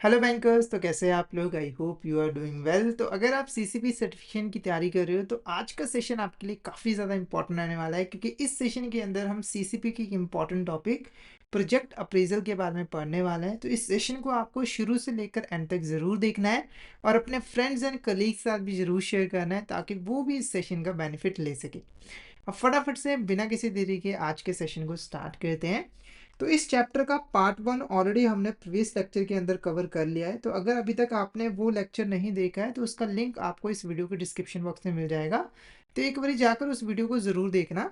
Hello bankers. तो कैसे हैं आप लोग? I hope you are doing well. तो अगर आप सीसीपी सर्टिफिकेशन की तैयारी कर रहे हो तो आज का सेशन आपके लिए काफ़ी ज़्यादा इंपॉर्टेंट रहने वाला है, क्योंकि इस सेशन के अंदर हम सीसीपी की एक इम्पॉर्टेंट टॉपिक प्रोजेक्ट अप्रेजल के बारे में पढ़ने वाले हैं। तो इस सेशन को आपको शुरू से लेकर एंड तक ज़रूर देखना है और अपने फ्रेंड्स एंड कलीग के साथ भी ज़रूर शेयर करना है, ताकि वो भी इस सेशन का बेनिफिट ले सके। अब फटाफट से बिना किसी देरी के आज के सेशन को स्टार्ट करते हैं। तो इस चैप्टर का पार्ट 1 ऑलरेडी हमने प्रीवियस लेक्चर के अंदर कवर कर लिया है। तो अगर अभी तक आपने वो लेक्चर नहीं देखा है तो उसका लिंक आपको इस वीडियो के डिस्क्रिप्शन बॉक्स में मिल जाएगा। तो एक बार जाकर उस वीडियो को ज़रूर देखना।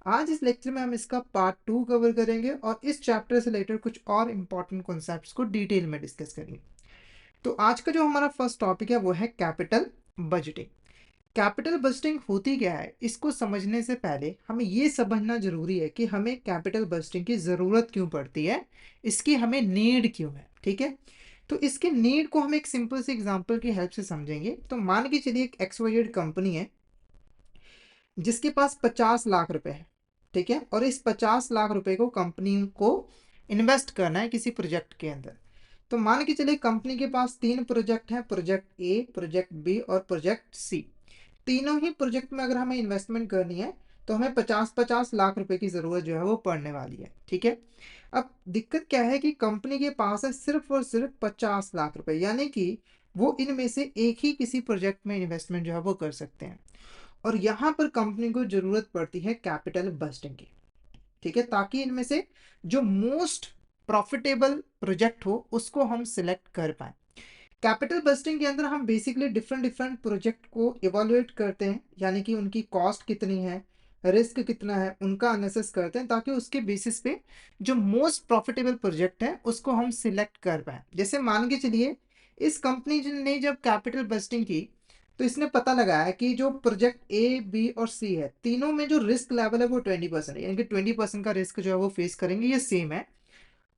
आज इस लेक्चर में हम इसका पार्ट 2 कवर करेंगे और इस चैप्टर से रिलेटेड कुछ और इम्पॉर्टेंट कॉन्सेप्ट्स को डिटेल में डिस्कस करेंगे। तो आज का जो हमारा फर्स्ट टॉपिक है वो है कैपिटल बजटिंग। कैपिटल बजटिंग होती क्या है, इसको समझने से पहले हमें ये समझना जरूरी है कि हमें कैपिटल बजटिंग की ज़रूरत क्यों पड़ती है, इसकी हमें नीड क्यों है। ठीक है, तो इसके नीड को हम एक सिंपल से एग्जांपल की हेल्प से समझेंगे। तो मान के चलिए एक एक्सवाइजेड कंपनी है जिसके पास 50 लाख रुपए है। ठीक है, और इस 50 लाख रुपए को कंपनी को इन्वेस्ट करना है किसी प्रोजेक्ट के अंदर। तो मान के चलिए कंपनी के पास 3 प्रोजेक्ट हैं, प्रोजेक्ट ए, प्रोजेक्ट बी और प्रोजेक्ट सी। तीनों ही प्रोजेक्ट में अगर हमें इन्वेस्टमेंट करनी है तो हमें 50-50 लाख रुपए की ज़रूरत जो है वो पड़ने वाली है। ठीक है, अब दिक्कत क्या है कि कंपनी के पास है सिर्फ और सिर्फ 50 लाख रुपए, यानी कि वो इनमें से एक ही किसी प्रोजेक्ट में इन्वेस्टमेंट जो है वो कर सकते हैं। और यहाँ पर कंपनी को ज़रूरत पड़ती है कैपिटल बस्टिंग की। ठीक है, ताकि इनमें से जो मोस्ट प्रॉफिटेबल प्रोजेक्ट हो उसको हम सिलेक्ट कर पाए। कैपिटल बस्टिंग के अंदर हम बेसिकली डिफरेंट डिफरेंट प्रोजेक्ट को इवोल्यूएट करते हैं, यानी कि उनकी कॉस्ट कितनी है, रिस्क कितना है, उनका एनालिसिस करते हैं, ताकि उसके बेसिस पे जो मोस्ट प्रॉफिटेबल प्रोजेक्ट है उसको हम सिलेक्ट कर पाए। जैसे मान के चलिए इस कंपनी ने जब कैपिटल बस्टिंग की तो इसने पता लगाया कि जो प्रोजेक्ट ए, बी और सी है, तीनों में जो रिस्क लेवल है वो 20% है, यानी कि 20% का रिस्क जो है वो फेस करेंगे, ये सेम है।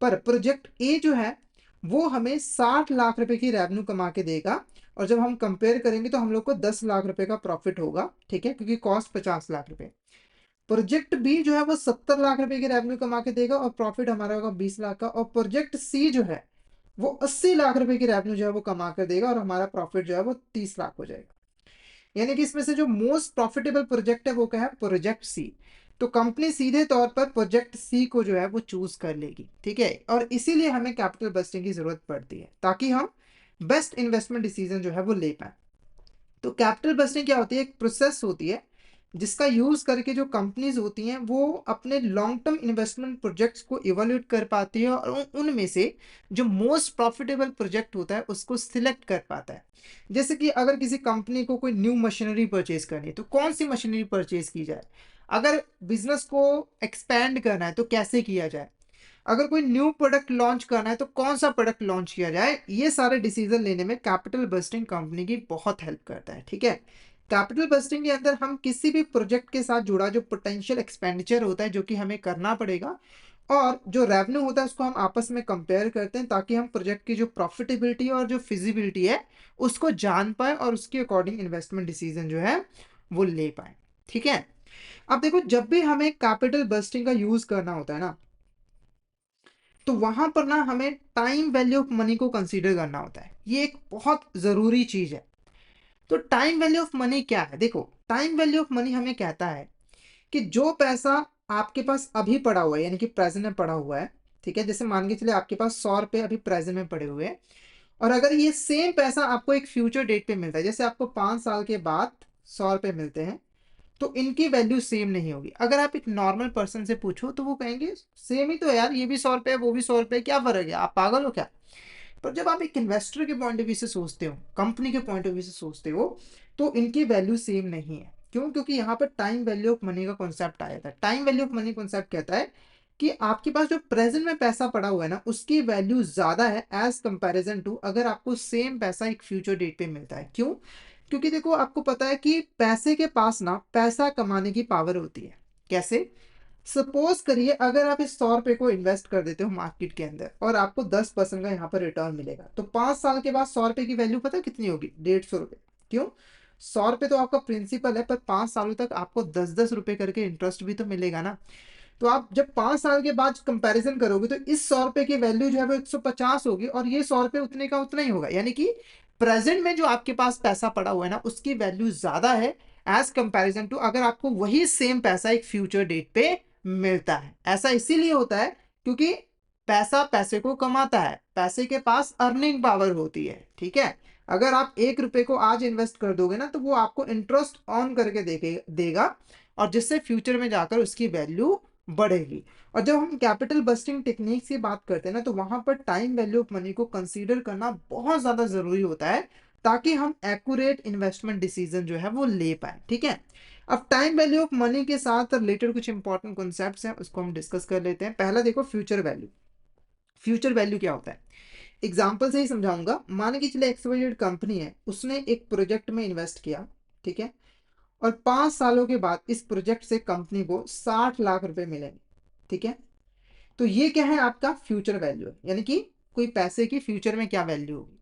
पर प्रोजेक्ट ए जो है वो हमें 60 लाख रुपए की रेवेन्यू कमा के देगा, और जब हम कंपेयर करेंगे तो हम लोग को 10 लाख रुपए का प्रॉफिट होगा। ठीक है, क्योंकि कॉस्ट 50 लाख रुपए। प्रोजेक्ट बी जो है वो 70 लाख रुपए की रेवेन्यू कमा के देगा और प्रॉफिट हमारा होगा 20 लाख का। और प्रोजेक्ट सी जो है वो 80 लाख रुपए की रेवेन्यू जो है वो कमा कर देगा और हमारा प्रॉफिट जो है वो 30 लाख हो जाएगा। यानी कि इसमें से जो मोस्ट प्रॉफिटेबल प्रोजेक्ट है वो क्या है, प्रोजेक्ट सी। तो कंपनी सीधे तौर पर प्रोजेक्ट सी को जो है वो चूज कर लेगी। ठीक है, और इसीलिए हमें कैपिटल बस्टिंग की जरूरत पड़ती है ताकि हम बेस्ट इन्वेस्टमेंट डिसीजन जो है वो ले पाए। तो कैपिटल बस्टिंग क्या होती है, एक प्रोसेस होती है जिसका यूज करके जो कंपनीज होती हैं वो अपने लॉन्ग टर्म इन्वेस्टमेंट प्रोजेक्ट्स को इवोल्यूट कर पाती है और उनमें से जो मोस्ट प्रॉफिटेबल प्रोजेक्ट होता है उसको सिलेक्ट कर पाता है। जैसे कि अगर किसी कंपनी को कोई न्यू मशीनरी परचेज करनी है तो कौन सी मशीनरी परचेज की जाए, अगर बिजनेस को एक्सपैंड करना है तो कैसे किया जाए, अगर कोई न्यू प्रोडक्ट लॉन्च करना है तो कौन सा प्रोडक्ट लॉन्च किया जाए, ये सारे डिसीजन लेने में कैपिटल बस्टिंग कंपनी की बहुत हेल्प करता है। ठीक है, कैपिटल बस्टिंग के अंदर हम किसी भी प्रोजेक्ट के साथ जुड़ा जो पोटेंशियल एक्सपेंडिचर होता है जो कि हमें करना पड़ेगा, और जो रेवेन्यू होता है उसको हम आपस में कंपेयर करते हैं, ताकि हम प्रोजेक्ट की जो प्रॉफिटेबिलिटी और जो फिजिबिलिटी है उसको जान पाए और उसके अकॉर्डिंग इन्वेस्टमेंट डिसीजन जो है वो ले पाए। ठीक है, अब देखो जब भी हमें कैपिटल बस्टिंग का यूज करना होता है ना, तो वहां पर ना हमें टाइम वैल्यू ऑफ मनी को कंसीडर करना होता है। ये एक बहुत जरूरी चीज है। तो टाइम वैल्यू ऑफ मनी क्या है, देखो टाइम वैल्यू ऑफ मनी हमें कहता है कि जो पैसा आपके पास अभी पड़ा हुआ है, यानी कि प्रेजेंट में पड़ा हुआ है। ठीक है, जैसे मान के चलिए आपके पास 100 रुपए अभी प्रेजेंट में पड़े हुए हैं, और अगर ये सेम पैसा आपको एक फ्यूचर डेट पे मिलता है, जैसे आपको 5 साल के बाद 100 रुपए मिलते हैं, तो इनकी वैल्यू सेम नहीं होगी। अगर आप एक नॉर्मल पर्सन से पूछो तो वो कहेंगे सेम ही तो है यार, ये भी 100 रुपए वो भी 100 रुपए, क्या फर्क है, आप पागल हो क्या। पर जब आप एक इन्वेस्टर के पॉइंट ऑफ व्यू से सोचते हो, कंपनी के पॉइंट ऑफ व्यू से सोचते हो, तो इनकी वैल्यू सेम नहीं है। क्यों? क्योंकि यहाँ पर टाइम वैल्यू ऑफ मनी का कॉन्सेप्ट आया था। Time value of money concept कहता है कि आपके पास जो प्रेजेंट में पैसा पड़ा हुआ है ना उसकी वैल्यू ज्यादा है एज कंपैरिजन टू अगर आपको सेम पैसा एक फ्यूचर डेट पे मिलता है। क्यों? क्योंकि देखो आपको पता है कि पैसे के पास ना पैसा कमाने की पावर होती है। कैसे? सपोज करिए अगर आप इस 100 रुपए को इन्वेस्ट कर देते हो मार्केट के अंदर और आपको 10% का यहाँ पर रिटर्न मिलेगा, तो 5 साल के बाद 100 रुपए की वैल्यू पता कितनी होगी? 150 रुपए। क्यों? 100 रुपए तो आपका प्रिंसिपल है, पर 5 सालों तक आपको 10-10 रुपए करके इंटरेस्ट भी तो मिलेगा ना। तो आप जब 5 साल के बाद कंपैरिजन करोगे तो इस 100 रुपए की वैल्यू जो है वो 150 होगी और ये 100 रुपए उतने का उतना ही होगा। यानी कि प्रेजेंट में जो आपके पास पैसा पड़ा हुआ है ना, उसकी वैल्यू ज्यादा है एज कंपैरिजन टू अगर आपको वही सेम पैसा एक फ्यूचर डेट पे मिलता है। ऐसा इसीलिए होता है क्योंकि पैसा पैसे को कमाता है, पैसे के पास अर्निंग पावर होती है। ठीक है, अगर आप 1 रुपए को आज इन्वेस्ट कर दोगे ना, तो वो आपको इंटरेस्ट ऑन करके देगा और जिससे फ्यूचर में जाकर उसकी वैल्यू बढ़ेगी। और जब हम कैपिटल बस्टिंग टेक्निक्स की बात करते हैं ना, तो वहां पर टाइम वैल्यू ऑफ मनी को कंसीडर करना बहुत ज्यादा जरूरी होता है ताकि हम एक्यूरेट इन्वेस्टमेंट डिसीजन जो है वो ले पाए। ठीक है, अब टाइम वैल्यू ऑफ मनी के साथ रिलेटेड कुछ इंपॉर्टेंट कॉन्सेप्ट्स हैं, उसको हम डिस्कस कर लेते हैं। पहला देखो, फ्यूचर वैल्यू। फ्यूचर वैल्यू क्या होता है, एग्जाम्पल से ही समझाऊंगा। मान के चले एक्सवाइजेड कंपनी है, उसने एक प्रोजेक्ट में इन्वेस्ट किया, ठीक है, और 5 सालों के बाद इस प्रोजेक्ट से कंपनी को 60 लाख रुपए मिलेंगे। ठीक है, तो ये क्या है, आपका फ्यूचर वैल्यू है, यानी कि कोई पैसे की फ्यूचर में क्या वैल्यू होगी।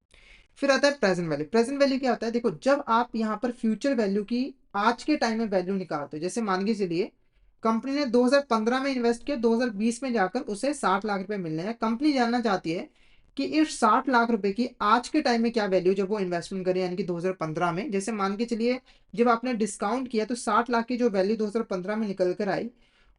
फिर आता है प्रेजेंट वैल्यू। प्रेजेंट वैल्यू क्या होता है, देखो जब आप यहाँ पर फ्यूचर वैल्यू की आज के टाइम में वैल्यू निकालते हो, जैसे मान के चलिए कंपनी ने 2015 में इन्वेस्ट किया, 2020 में जाकर उसे 60 लाख रुपए मिलने हैं। कंपनी जानना चाहती है कि इस 60 लाख रुपए की आज के टाइम में क्या वैल्यू, जब वो इन्वेस्टमेंट करे यानी कि 2015 में, जैसे मान के चलिए जब आपने डिस्काउंट किया तो 60 लाख की जो वैल्यू 2015 में निकल कर आई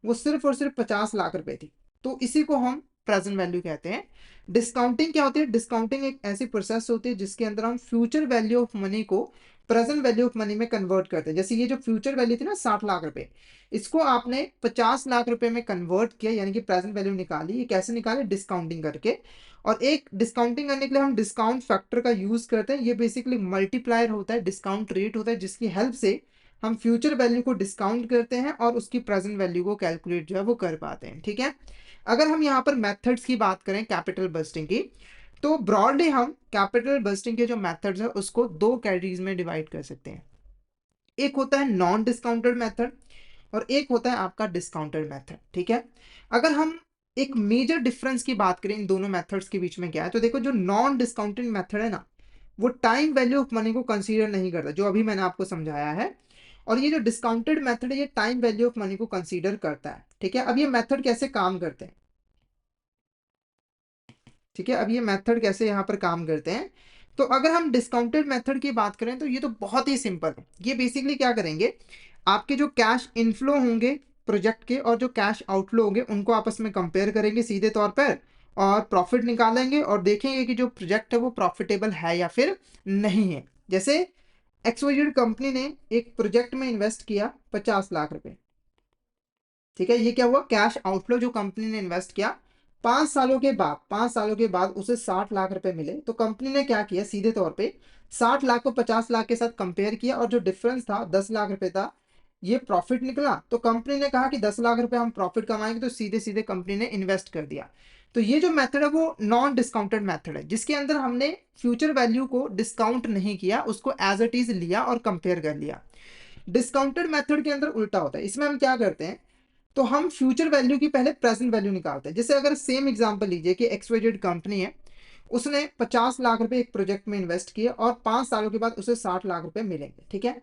वो सिर्फ और सिर्फ 50 लाख रुपए थी। तो इसी को हम प्रेजेंट वैल्यू कहते हैं। डिस्काउंटिंग क्या होती है, डिस्काउंटिंग एक ऐसी प्रोसेस होती है जिसके अंदर हम फ्यूचर वैल्यू ऑफ मनी को प्रेजेंट वैल्यू ऑफ मनी में कन्वर्ट करते हैं। जैसे ये जो फ्यूचर वैल्यू थी ना 60 लाख रुपए, इसको आपने 50 लाख रुपए में कन्वर्ट किया, यानी कि प्रेजेंट वैल्यू निकाली। ये कैसे निकाले, डिस्काउंटिंग करके। और एक डिस्काउंटिंग करने के लिए हम डिस्काउंट फैक्टर का यूज करते हैं। ये बेसिकली मल्टीप्लायर होता है, डिस्काउंट रेट होता है, जिसकी हेल्प से हम फ्यूचर वैल्यू को डिस्काउंट करते हैं और उसकी प्रेजेंट वैल्यू को कैलकुलेट जो है वो कर पाते हैं। ठीक है, अगर हम यहाँ पर मेथड्स की बात करें कैपिटल बस्टिंग की, तो ब्रॉडली हम कैपिटल बस्टिंग के जो मेथड्स है उसको दो कैटेगरीज में डिवाइड कर सकते हैं। एक होता है नॉन डिस्काउंटेड मेथड और एक होता है आपका डिस्काउंटेड मेथड। ठीक है, अगर हम एक मेजर डिफरेंस की बात करें इन दोनों मेथड्स के बीच में क्या है, तो देखो जो नॉन डिस्काउंटेड मेथड है ना, वो टाइम वैल्यू ऑफ मनी को कंसीडर नहीं करता, जो अभी मैंने आपको समझाया है। और ये जो डिस्काउंटेड मेथड है, ये टाइम वैल्यू ऑफ मनी को कंसीडर करता है। ठीक है, अब ये मेथड कैसे काम करते हैं, ठीक है, अब ये मेथड कैसे यहाँ पर काम करते हैं। तो अगर हम डिस्काउंटेड मेथड की बात करें तो ये तो बहुत ही सिंपल है। ये बेसिकली क्या करेंगे, आपके जो कैश इनफ्लो होंगे प्रोजेक्ट के और जो कैश आउटफ्लो होंगे उनको आपस में कंपेयर करेंगे सीधे तौर पर, और प्रॉफिट निकालेंगे और देखेंगे कि जो प्रोजेक्ट है वो प्रॉफिटेबल है या फिर नहीं है। जैसे एक्सवाइजेड कंपनी ने एक प्रोजेक्ट में इन्वेस्ट किया 50 लाख रुपए। ठीक है, ये क्या हुआ, कैश आउटफ्लो जो कंपनी ने इन्वेस्ट किया, 5 सालों के बाद उसे 60 लाख रुपए मिले। तो कंपनी ने क्या किया, सीधे तौर पे 60 लाख को 50 लाख के साथ कंपेयर किया और जो डिफरेंस था 10 लाख रुपए था, ये प्रॉफिट निकला। तो कंपनी ने कहा कि 10 लाख रुपए हम प्रॉफिट कमाएंगे, तो सीधे सीधे कंपनी ने इन्वेस्ट कर दिया। तो ये जो मेथड है वो नॉन डिस्काउंटेड मेथड है, जिसके अंदर हमने फ्यूचर वैल्यू को डिस्काउंट नहीं किया, उसको एज इट इज लिया और कंपेयर कर लिया। डिस्काउंटेड मेथड के अंदर उल्टा होता है, इसमें हम क्या करते हैं, तो हम फ्यूचर वैल्यू की पहले प्रेजेंट वैल्यू निकालते हैं। जैसे अगर सेम एग्जांपल लीजिए कि एक्सवाइजेड कंपनी है, उसने 50 लाख रुपए एक प्रोजेक्ट में इन्वेस्ट किए और 5 सालों के बाद उसे 60 लाख रुपए मिलेंगे। ठीक है,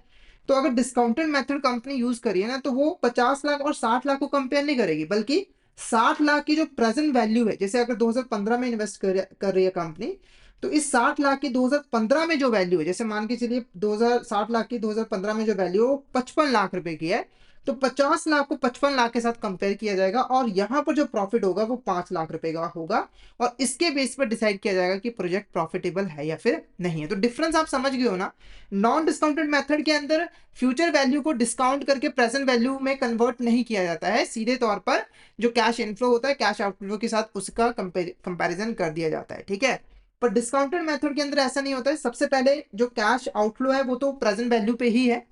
तो अगर डिस्काउंटेड मेथड कंपनी यूज करिए ना, तो वो 50 लाख और 60 लाख को कंपेयर नहीं करेगी, बल्कि 60 लाख की जो प्रेजेंट वैल्यू है, जैसे अगर 2015 में इन्वेस्ट कर रही है कंपनी, तो इस 60 लाख की 2015 में जो वैल्यू है, जैसे मान के चलिए 2060 लाख की 2015 में जो वैल्यू है वो 55 लाख रुपए की है, तो 50 लाख को 55 लाख के साथ कंपेयर किया जाएगा और यहां पर जो प्रॉफिट होगा वो 5 लाख रुपए का होगा। और इसके बेस पर डिसाइड किया जाएगा कि प्रोजेक्ट प्रॉफिटेबल है या फिर नहीं है। तो डिफरेंस आप समझ गए हो ना। नॉन डिस्काउंटेड मेथड के अंदर फ्यूचर वैल्यू को डिस्काउंट करके प्रेजेंट वैल्यू में कन्वर्ट नहीं किया जाता है, सीधे तौर पर जो कैश इनफ्लो होता है कैश आउटफ्लो के साथ उसका कंपेरिजन कर दिया जाता है। ठीक है, पर डिस्काउंटेड मेथड के अंदर ऐसा नहीं होता है। सबसे पहले जो कैश आउटफ्लो है वो तो प्रेजेंट वैल्यू पे ही है,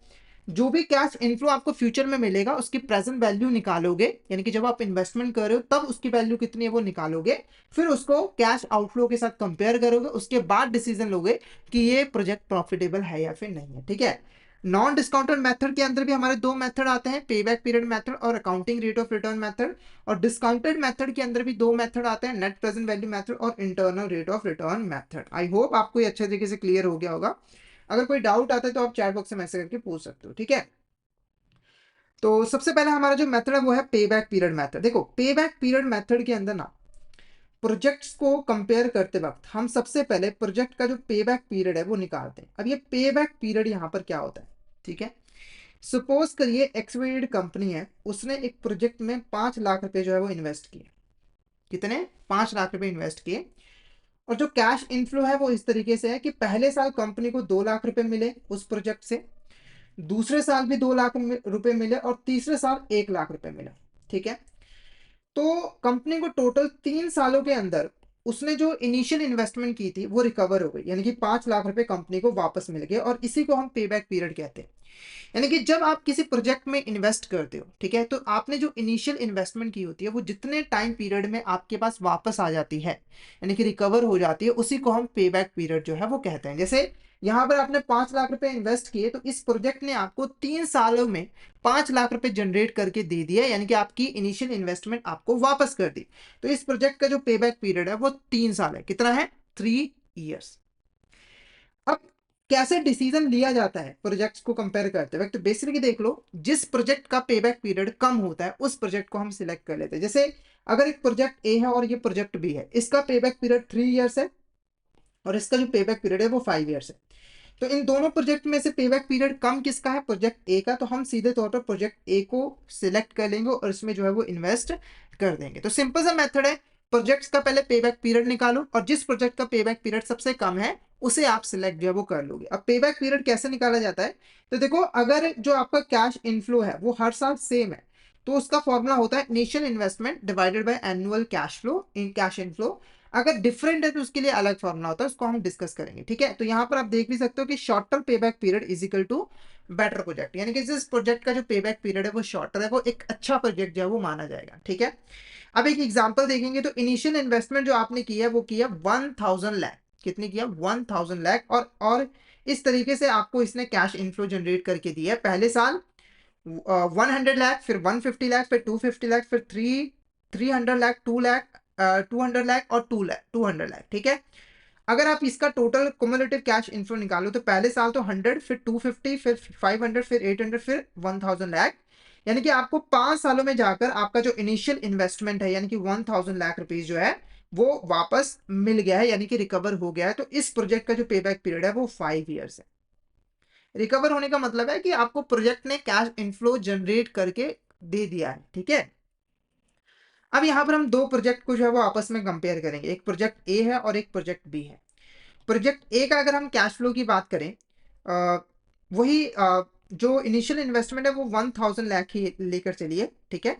जो भी कैश इनफ्लो आपको फ्यूचर में मिलेगा उसकी प्रेजेंट वैल्यू निकालोगे, यानी कि जब आप इन्वेस्टमेंट कर रहे हो तब उसकी वैल्यू कितनी है वो निकालोगे, फिर उसको कैश आउटफ्लो के साथ कंपेयर करोगे, उसके बाद डिसीजन लोगे कि ये प्रोजेक्ट प्रॉफिटेबल है या फिर नहीं है। ठीक है, नॉन डिस्काउंटेड मेथड के अंदर भी हमारे दो मेथड आते हैं, पे बैक पीरियड मेथड और accounting rate of return method. और डिस्काउंटेड मेथड के अंदर भी दो मेथड आते हैं, नेट प्रेजेंट वैल्यू मेथड और internal rate of return method. I hope आपको ये अच्छे तरीके से क्लियर हो गया होगा। अगर कोई डाउट आता है तो आप चैट बॉक्स में मैसेज करके पूछ सकते हो। ठीक है, तो सबसे पहले हमारा जो मेथड है वो है पे बैक पीरियड मेथड। देखो पे बैक पीरियड मेथड के अंदर ना प्रोजेक्ट्स को कंपेयर करते वक्त हम सबसे पहले प्रोजेक्ट का जो पे बैक पीरियड है वो निकालते हैं। अब ये पे बैक पीरियड यहाँ पर क्या होता है, ठीक है। सपोज करिए एक्सवाइजेड कंपनी है, उसने एक प्रोजेक्ट में 5 लाख रुपए जो है वो इन्वेस्ट किए। कितने? 5 लाख रुपए इन्वेस्ट किए। और जो कैश इनफ्लो है वो इस तरीके से है कि पहले साल कंपनी को 2 लाख रुपए मिले उस प्रोजेक्ट से, दूसरे साल भी 2 लाख रुपए मिले और तीसरे साल 1 लाख रुपए मिला, ठीक है। तो कंपनी को टोटल 3 सालों के अंदर उसने जो इनिशियल इन्वेस्टमेंट की थी वो रिकवर हो गई, यानी कि 5 लाख रुपए कंपनी को वापस मिल गए, और इसी को हम पे बैक पीरियड कहते हैं। यानी कि जब आप किसी प्रोजेक्ट में इन्वेस्ट करते हो, ठीक है, तो आपने जो इनिशियल इन्वेस्टमेंट की होती है वो जितने टाइम पीरियड में आपके पास वापस आ जाती है, यानी कि रिकवर हो जाती है, उसी को हम पे बैक पीरियड जो है वो कहते हैं। जैसे यहाँ पर आपने 5 लाख रुपए इन्वेस्ट किए, तो इस प्रोजेक्ट ने आपको 3 सालों में 5 लाख रुपए जनरेट करके दे दिया, यानी कि आपकी इनिशियल इन्वेस्टमेंट आपको वापस कर दी। तो इस प्रोजेक्ट का जो पे बैक पीरियड है वो 3 साल है। कितना है? 3 ईयर्स। अब कैसे डिसीजन लिया जाता है प्रोजेक्ट्स को कंपेयर करते वक्त? तो बेसिकली देख लो, जिस प्रोजेक्ट का पेबैक पीरियड कम होता है उस प्रोजेक्ट को हम सिलेक्ट कर लेते हैं। जैसे अगर एक प्रोजेक्ट ए है और ये प्रोजेक्ट बी है, इसका पेबैक पीरियड 3 ईयर्स है और इसका जो पेबैक पीरियड है वो 5 ईयर्स है। तो इन दोनों प्रोजेक्ट में से पेबैक पीरियड कम किसका है? प्रोजेक्ट ए का। तो हम सीधे तौर पर प्रोजेक्ट ए को सिलेक्ट कर लेंगे और इसमें जो है वो इन्वेस्ट कर देंगे। तो सिंपल सा मेथड है, प्रोजेक्ट्स का पहले पेबैक पीरियड निकालो और जिस प्रोजेक्ट का पेबैक पीरियड सबसे कम है उसे आप सिलेक्ट जो है वो कर लोगे। अब पेबैक पीरियड कैसे निकाला जाता है? तो देखो, अगर जो आपका कैश इनफ्लो है वो हर साल सेम है, तो उसका फॉर्मूला होता है initial investment divided by annual cash flow in cash inflow. अगर डिफरेंट है तो उसके लिए अलग फॉर्मूला होता है, उसको हम डिस्कस करेंगे, ठीक है। तो यहाँ पर आप देख भी सकते हो कि shorter payback period is equal to better project, यानी कि जिस प्रोजेक्ट का जो पेबैक पीरियड है वो शॉर्टर है वो एक अच्छा प्रोजेक्ट जो है वो माना जाएगा, ठीक है। अब एक एग्जांपल देखेंगे, तो इनिशियल इन्वेस्टमेंट जो आपने की है वो किया 1000 लाख। कितनी किया? 1000 लाख। और इस तरीके से आपको इसने कैश इनफ्लो जनरेट करके दिया है। पहले साल 100 लाख, फिर 150 लाख, फिर 250 लाख, फिर 300 लाख, 2 लाख, 200 लाख और 200 लाख, ठीक है। अगर आप इसका टोटल कुमुलेटिव कैश इनफ्लो निकालो तो पहले साल तो 100, फिर 250, फिर 500, फिर 800, फिर 1000 लाख, यानी कि आपको 5 सालों में जाकर आपका जो इनिशियल इन्वेस्टमेंट है यानी कि 1000 लाख रुपीज जो है वो वापस मिल गया है, यानी कि रिकवर हो गया है। तो इस प्रोजेक्ट का जो पेबैक पीरियड है वो 5 ईयर्स है। रिकवर होने का मतलब है कि आपको प्रोजेक्ट ने कैश इनफ्लो जनरेट करके दे दिया है, ठीक है। अब यहाँ पर हम दो प्रोजेक्ट को जो है वो आपस में कंपेयर करेंगे। एक प्रोजेक्ट ए है और एक प्रोजेक्ट बी है। प्रोजेक्ट ए का अगर हम कैश फ्लो की बात करें, वही जो इनिशियल इन्वेस्टमेंट है वो 1000 लाख ही लेकर चलिए, ठीक है।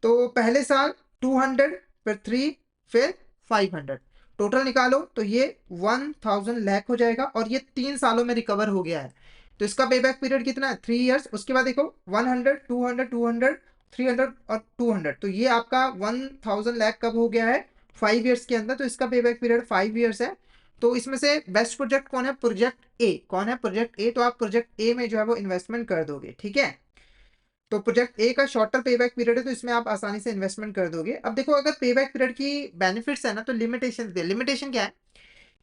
तो पहले साल 200, फिर 3, फिर 500, टोटल निकालो तो ये 1000 लाख हो जाएगा और ये 3 सालों में रिकवर हो गया है। तो इसका पेबैक पीरियड कितना है? 3 ईयर्स। उसके बाद देखो 100, 200, 200, 300 और 200, तो ये आपका 1000 लाख कब हो गया है? 5 ईयर्स के अंदर। तो इसका पेबैक पीरियड 5 ईयर्स है। तो इसमें से बेस्ट प्रोजेक्ट कौन है? Project A. कौन है? Project A. तो आप प्रोजेक्ट ए में जो है वो इन्वेस्टमेंट कर दोगे, ठीक है। तो प्रोजेक्ट ए का शॉर्टर पेबैक पीरियड है तो इसमें आप आसानी से इन्वेस्टमेंट कर दोगे। अब देखो, अगर पेबैक पीरियड की बेनिफिट्स है ना, तो लिमिटेशन है। लिमिटेशन क्या है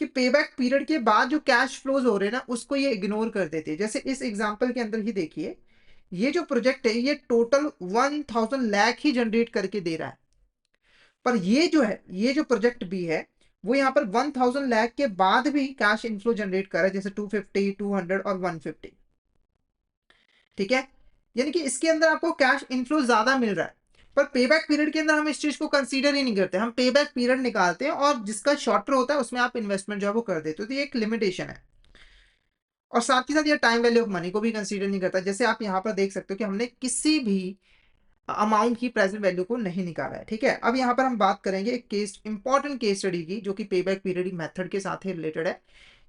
कि पेबैक पीरियड के बाद जो कैश फ्लोज हो रहे हैं ना उसको ये इग्नोर कर देते हैं। जैसे इस एग्जांपल के अंदर ही देखिए, ये जो प्रोजेक्ट है ये टोटल 1000 लाख ही जनरेट करके दे रहा है, पर ये जो है, ये जो प्रोजेक्ट बी है वो यहाँ पर 1000 लाख के बाद भी कैश इनफ्लो जनरेट कर रहा है, जैसे 250, 200 और 150, ठीक है। यानी कि इसके अंदर आपको कैश इनफ्लो ज्यादा मिल रहा है, पर पेबैक पीरियड के अंदर हम इस चीज को कंसीडर ही नहीं करते। हम पेबैक पीरियड निकालते हैं और जिसका शॉर्टर होता है उसमें आप इन्वेस्टमेंट जो है वो कर देते हो। तो ये एक लिमिटेशन है। और साथ ही साथ ये टाइम वैल्यू ऑफ मनी को भी कंसीडर नहीं करता। जैसे आप यहाँ पर देख सकते हो कि हमने किसी भी अमाउंट की प्रेजेंट वैल्यू को नहीं निकाला है, ठीक है। अब यहाँ पर हम बात करेंगे एक केस, इंपॉर्टेंट केस स्टडी की, जो कि पेबैक पीरियड मेथड के साथ ही रिलेटेड है।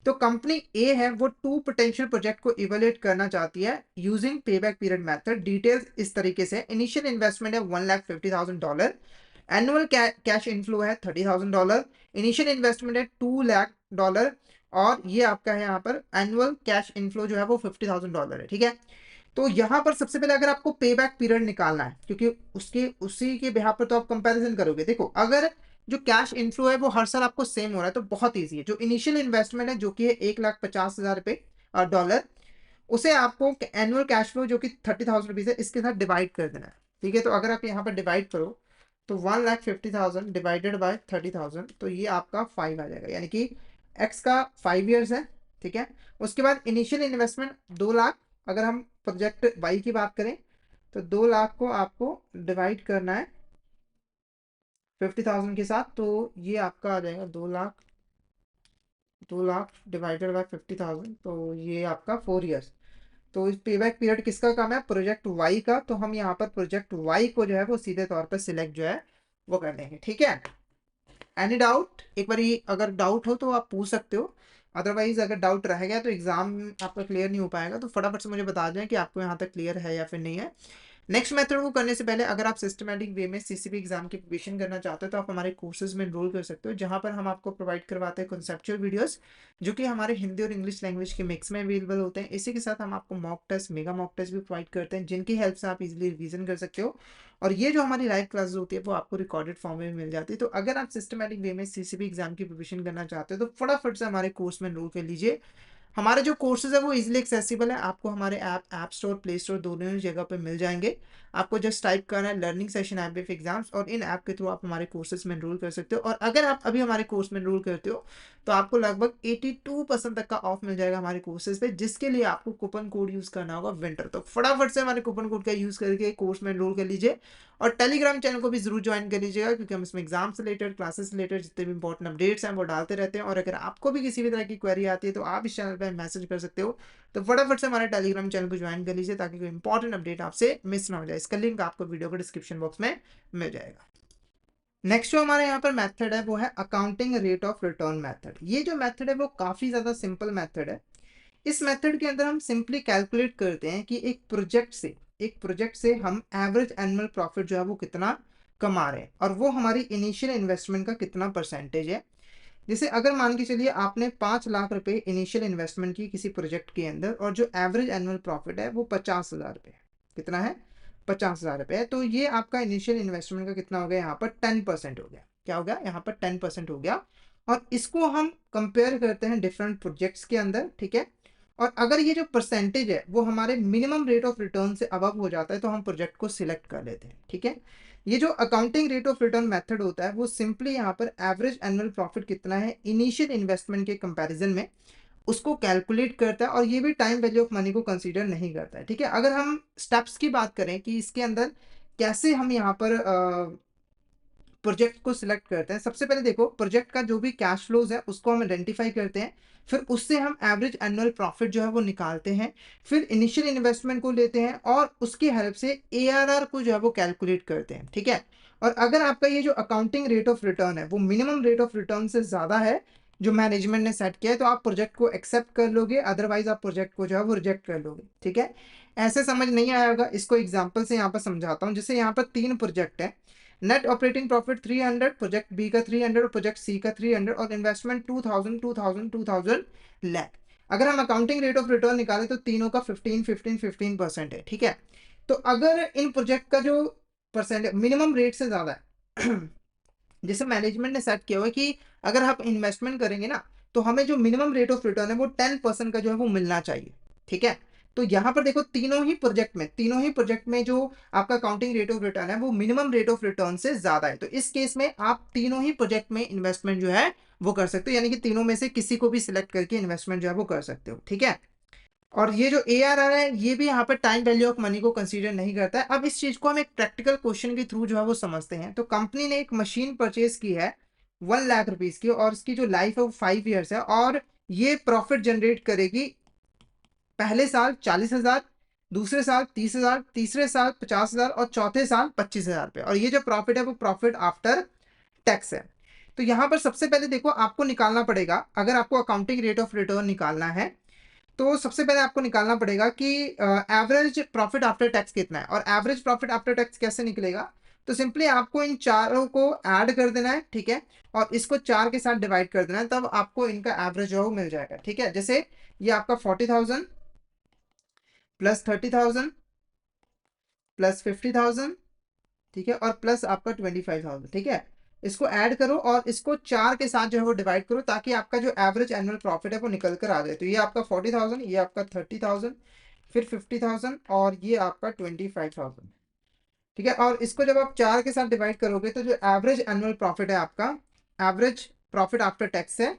तो कंपनी ए है वो 2 पोटेंशियल प्रोजेक्ट को इवेल्युएट करना चाहती है using payback period method. Details इस तरीके से, इनिशियल इन्वेस्टमेंट है $1,50,000, एनुअल कैश इनफ्लो है $30,000, इनिशियल इन्वेस्टमेंट है $2 लाख, और ये आपका है यहाँ पर एनुअल कैश इनफ्लो जो है वो $50,000 है, ठीक है। तो यहाँ पर सबसे पहले अगर आपको पे बैक पीरियड निकालना है, क्योंकि उसके उसी के बिहाफ पर तो आप कंपैरिजन करोगे। देखो, अगर जो कैश इनफ्लो है वो हर साल आपको सेम हो रहा है तो बहुत ईजी है। जो इनिशियल इन्वेस्टमेंट है जो कि है $1,50,000 डॉलर, उसे आपको एनुअल कैश फ्लो जो कि 30,000 रुपीज है इसके साथ डिवाइड कर देना है। ठीक है, तो अगर आप यहाँ पर डिवाइड करो तो 1,50,000 डिवाइडेड बाय 30,000, तो ये आपका 5 आ जाएगा, यानी कि एक्स का 5 ईयर्स है। ठीक है, उसके बाद इनिशियल इन्वेस्टमेंट 2 लाख। अगर हम प्रोजेक्ट वाई की बात करें तो 2 लाख को आपको डिवाइड करना है 50,000 के साथ, तो ये आपका आ जाएगा 2 लाख। 2 लाख डिवाइडेड बाय 50,000, तो ये आपका 4 ईयर्स। तो इस पेबैक पीरियड किसका कम है, प्रोजेक्ट वाई का, तो हम यहाँ पर प्रोजेक्ट वाई को जो है वो सीधे तौर पर सिलेक्ट जो है वो कर देंगे। ठीक है, एनी डाउट, एक बार अगर डाउट हो तो आप पूछ सकते हो, अदरवाइज अगर डाउट रह गया तो एग्जाम आपका क्लियर नहीं हो पाएगा, तो फटाफट से मुझे बता दें कि आपको यहाँ तक क्लियर है या फिर नहीं है। नेक्स्ट मेथड को करने से पहले अगर आप सिस्टमैटिक वे में सीसीपी एग्जाम की प्रिपरेशन करना चाहते हो तो आप हमारे कोर्सेज में एनरोल कर सकते हो, जहां पर हम आपको प्रोवाइड करवाते हैं कॉन्सेप्चुअल वीडियोस जो कि हमारे हिंदी और इंग्लिश लैंग्वेज के मिक्स में अवेलेबल होते हैं। इसी के साथ हम आपको mock test, mega mock test भी प्रोवाइड करते हैं, जिनकी हेल्प से आप इजीली रिवीजन कर सकते हो। और ये जो हमारी लाइव क्लासेस होती है वो आपको रिकॉर्डेड फॉर्म में मिल जाती है। तो अगर आप सिस्टमैटिक वे में सीसीपी एग्जाम की प्रिपरेशन करना चाहते हो तो फटाफट से हमारे कोर्स में एनरोल कर लीजिए। हमारे जो कोर्सेज है वो इजीली एक्सेसिबल है, आपको हमारे ऐप स्टोर, प्ले स्टोर दोनों ही जगह पे मिल जाएंगे। आपको जस्ट टाइप करना है learning session app with exams, और इन ऐप के थ्रू आप हमारे कोर्सेज में एनरोल कर सकते हो। और अगर आप अभी हमारे कोर्स में एनरोल करते हो तो आपको लगभग 82% तक का ऑफ मिल जाएगा हमारे कोर्सेज पे, जिसके लिए आपको कूपन कोड यूज करना होगा विंटर। तो फटाफट से हमारे कूपन कोड का यूज करके कोर्स में एनरोल कर लीजिए, और टेलीग्राम चैनल को भी जरूर ज्वाइन कर लीजिएगा, क्योंकि हम इसमें एग्जाम से रिलेटेड, क्लासेस से रिलेटेड जितने भी इंपॉर्टेंट अपडेट्स हैं वो डालते रहते हैं। और अगर आपको भी किसी भी तरह की क्वेरी आती है तो आप इस चैनल पर मैसेज कर सकते हो। तो फटाफट से हमारे टेलीग्राम चैनल को ज्वाइन कर लीजिए ताकि कोई इंपॉर्टेंट अपडेट आपसे मिस ना हो जाए। इसका लिंक आपको वीडियो के डिस्क्रिप्शन बॉक्स में मिल जाएगा। नेक्स्ट जो हमारे यहाँ पर मेथड है वो है accounting rate of return method. ये जो मेथड है वो काफ़ी ज़्यादा सिंपल मेथड है। इस मेथड के अंदर हम सिंपली कैलकुलेट करते हैं कि एक प्रोजेक्ट से हम एवरेज एनुअल प्रॉफिट जो है वो कितना कमा रहे हैं, और वो हमारी इनिशियल इन्वेस्टमेंट का कितना परसेंटेज है। जैसे अगर मान के चलिए आपने 5 लाख रुपए इनिशियल इन्वेस्टमेंट की किसी प्रोजेक्ट के अंदर, और जो एवरेज एनुअल प्रॉफिट है वो 50,000 रुपये है। कितना है, 50,000 रुपये है। तो ये आपका इनिशियल इन्वेस्टमेंट का कितना हो गया, यहाँ पर 10% हो गया। क्या हो गया, यहाँ पर 10% हो गया। और इसको हम कंपेयर करते हैं डिफरेंट प्रोजेक्ट्स के अंदर। ठीक है, और अगर ये जो परसेंटेज है वो हमारे मिनिमम रेट ऑफ रिटर्न से अबव हो जाता है तो हम प्रोजेक्ट को सिलेक्ट कर लेते हैं। ठीक है, ये जो accounting rate of return method होता है वो सिंपली यहाँ पर एवरेज एनुअल प्रॉफिट कितना है इनिशियल इन्वेस्टमेंट के कंपैरिजन में उसको कैलकुलेट करता है, और ये भी टाइम वैल्यू ऑफ मनी को कंसीडर नहीं करता है। ठीक है, अगर हम स्टेप्स की बात करें कि इसके अंदर कैसे हम यहाँ पर प्रोजेक्ट को सिलेक्ट करते हैं, सबसे पहले देखो प्रोजेक्ट का जो भी कैश फ्लोज है उसको हम आइडेंटिफाई करते हैं, फिर उससे हम एवरेज एनुअल प्रॉफिट जो है वो निकालते हैं, फिर इनिशियल इन्वेस्टमेंट को लेते हैं और उसकी हेल्प से एआरआर को जो है वो कैलकुलेट करते हैं। ठीक है, और अगर आपका ये जो अकाउंटिंग रेट ऑफ रिटर्न है वो मिनिमम रेट ऑफ रिटर्न से ज़्यादा है जो मैनेजमेंट ने सेट किया है, तो आप प्रोजेक्ट को एक्सेप्ट कर लोगे, अदरवाइज आप प्रोजेक्ट को जो है वो रिजेक्ट कर लोगे। ठीक है, ऐसे समझ नहीं आया होगा, इसको एग्जाम्पल से यहाँ पर समझाता हूँ। जैसे यहाँ पर 3 प्रोजेक्ट है, net operating profit 300, project B का 300 और प्रोजेक्ट सी का 300, और इन्वेस्टमेंट 2000 2000 2000 लाख। अगर हम अकाउंटिंग रेट ऑफ रिटर्न निकालें तो तीनों का 15-15-15% है। ठीक है, तो अगर इन प्रोजेक्ट का जो परसेंट मिनिमम रेट से ज़्यादा है जैसे मैनेजमेंट ने सेट किया हुआ है कि अगर आप इन्वेस्टमेंट करेंगे ना तो हमें जो मिनिमम रेट ऑफ रिटर्न है वो 10% का जो है वो मिलना चाहिए। ठीक है, तो यहाँ पर देखो तीनों ही प्रोजेक्ट में जो आपका काउंटिंग रेट ऑफ रिटर्न है वो मिनिमम रेट ऑफ रिटर्न से ज्यादा है। तो इस केस में आप तीनों ही प्रोजेक्ट में इन्वेस्टमेंट जो है वो कर सकते हो, यानी कि तीनों में से किसी को भी सिलेक्ट करके इन्वेस्टमेंट जो है वो कर सकते हो। ठीक है, और ये जो ARR है ये भी यहाँ पर टाइम वैल्यू ऑफ मनी को कंसीडर नहीं करता है। अब इस चीज को हम एक प्रैक्टिकल क्वेश्चन के थ्रू जो है वो समझते हैं। तो कंपनी ने एक मशीन परचेज की है 1 लाख रुपीज की, और इसकी जो लाइफ है वो 5 ईयर्स है, और ये प्रॉफिट जनरेट करेगी पहले साल 40,000, दूसरे साल 30,000, तीसरे साल 50,000 और चौथे साल 25,000 रुपये। और ये जो प्रॉफिट है वो प्रॉफिट आफ्टर टैक्स है। तो यहाँ पर सबसे पहले देखो आपको निकालना पड़ेगा, अगर आपको अकाउंटिंग रेट ऑफ रिटर्न निकालना है तो सबसे पहले आपको निकालना पड़ेगा कि एवरेज प्रॉफिट आफ्टर टैक्स कितना है। और एवरेज प्रॉफिट आफ्टर टैक्स कैसे निकलेगा, तो सिंपली आपको इन चारों को ऐड कर देना है। ठीक है, और इसको 4 के साथ डिवाइड कर देना है, तब आपको इनका एवरेज जो मिल जाएगा। ठीक है, जैसे ये आपका 40,000 प्लस 30,000 प्लस 50,000, ठीक है, और प्लस आपका 25,000। ठीक है, इसको ऐड करो और इसको 4 के साथ जो है वो डिवाइड करो, ताकि आपका जो एवरेज एनुअल प्रॉफिट है वो निकल कर आ जाए। तो ये आपका 40,000, ये आपका 30,000, फिर 50,000 और ये आपका 25,000। ठीक है, और इसको जब आप 4 के साथ डिवाइड करोगे तो जो एवरेज एनुअल प्रॉफिट है आपका, एवरेज प्रॉफिट आफ्टर टैक्स है,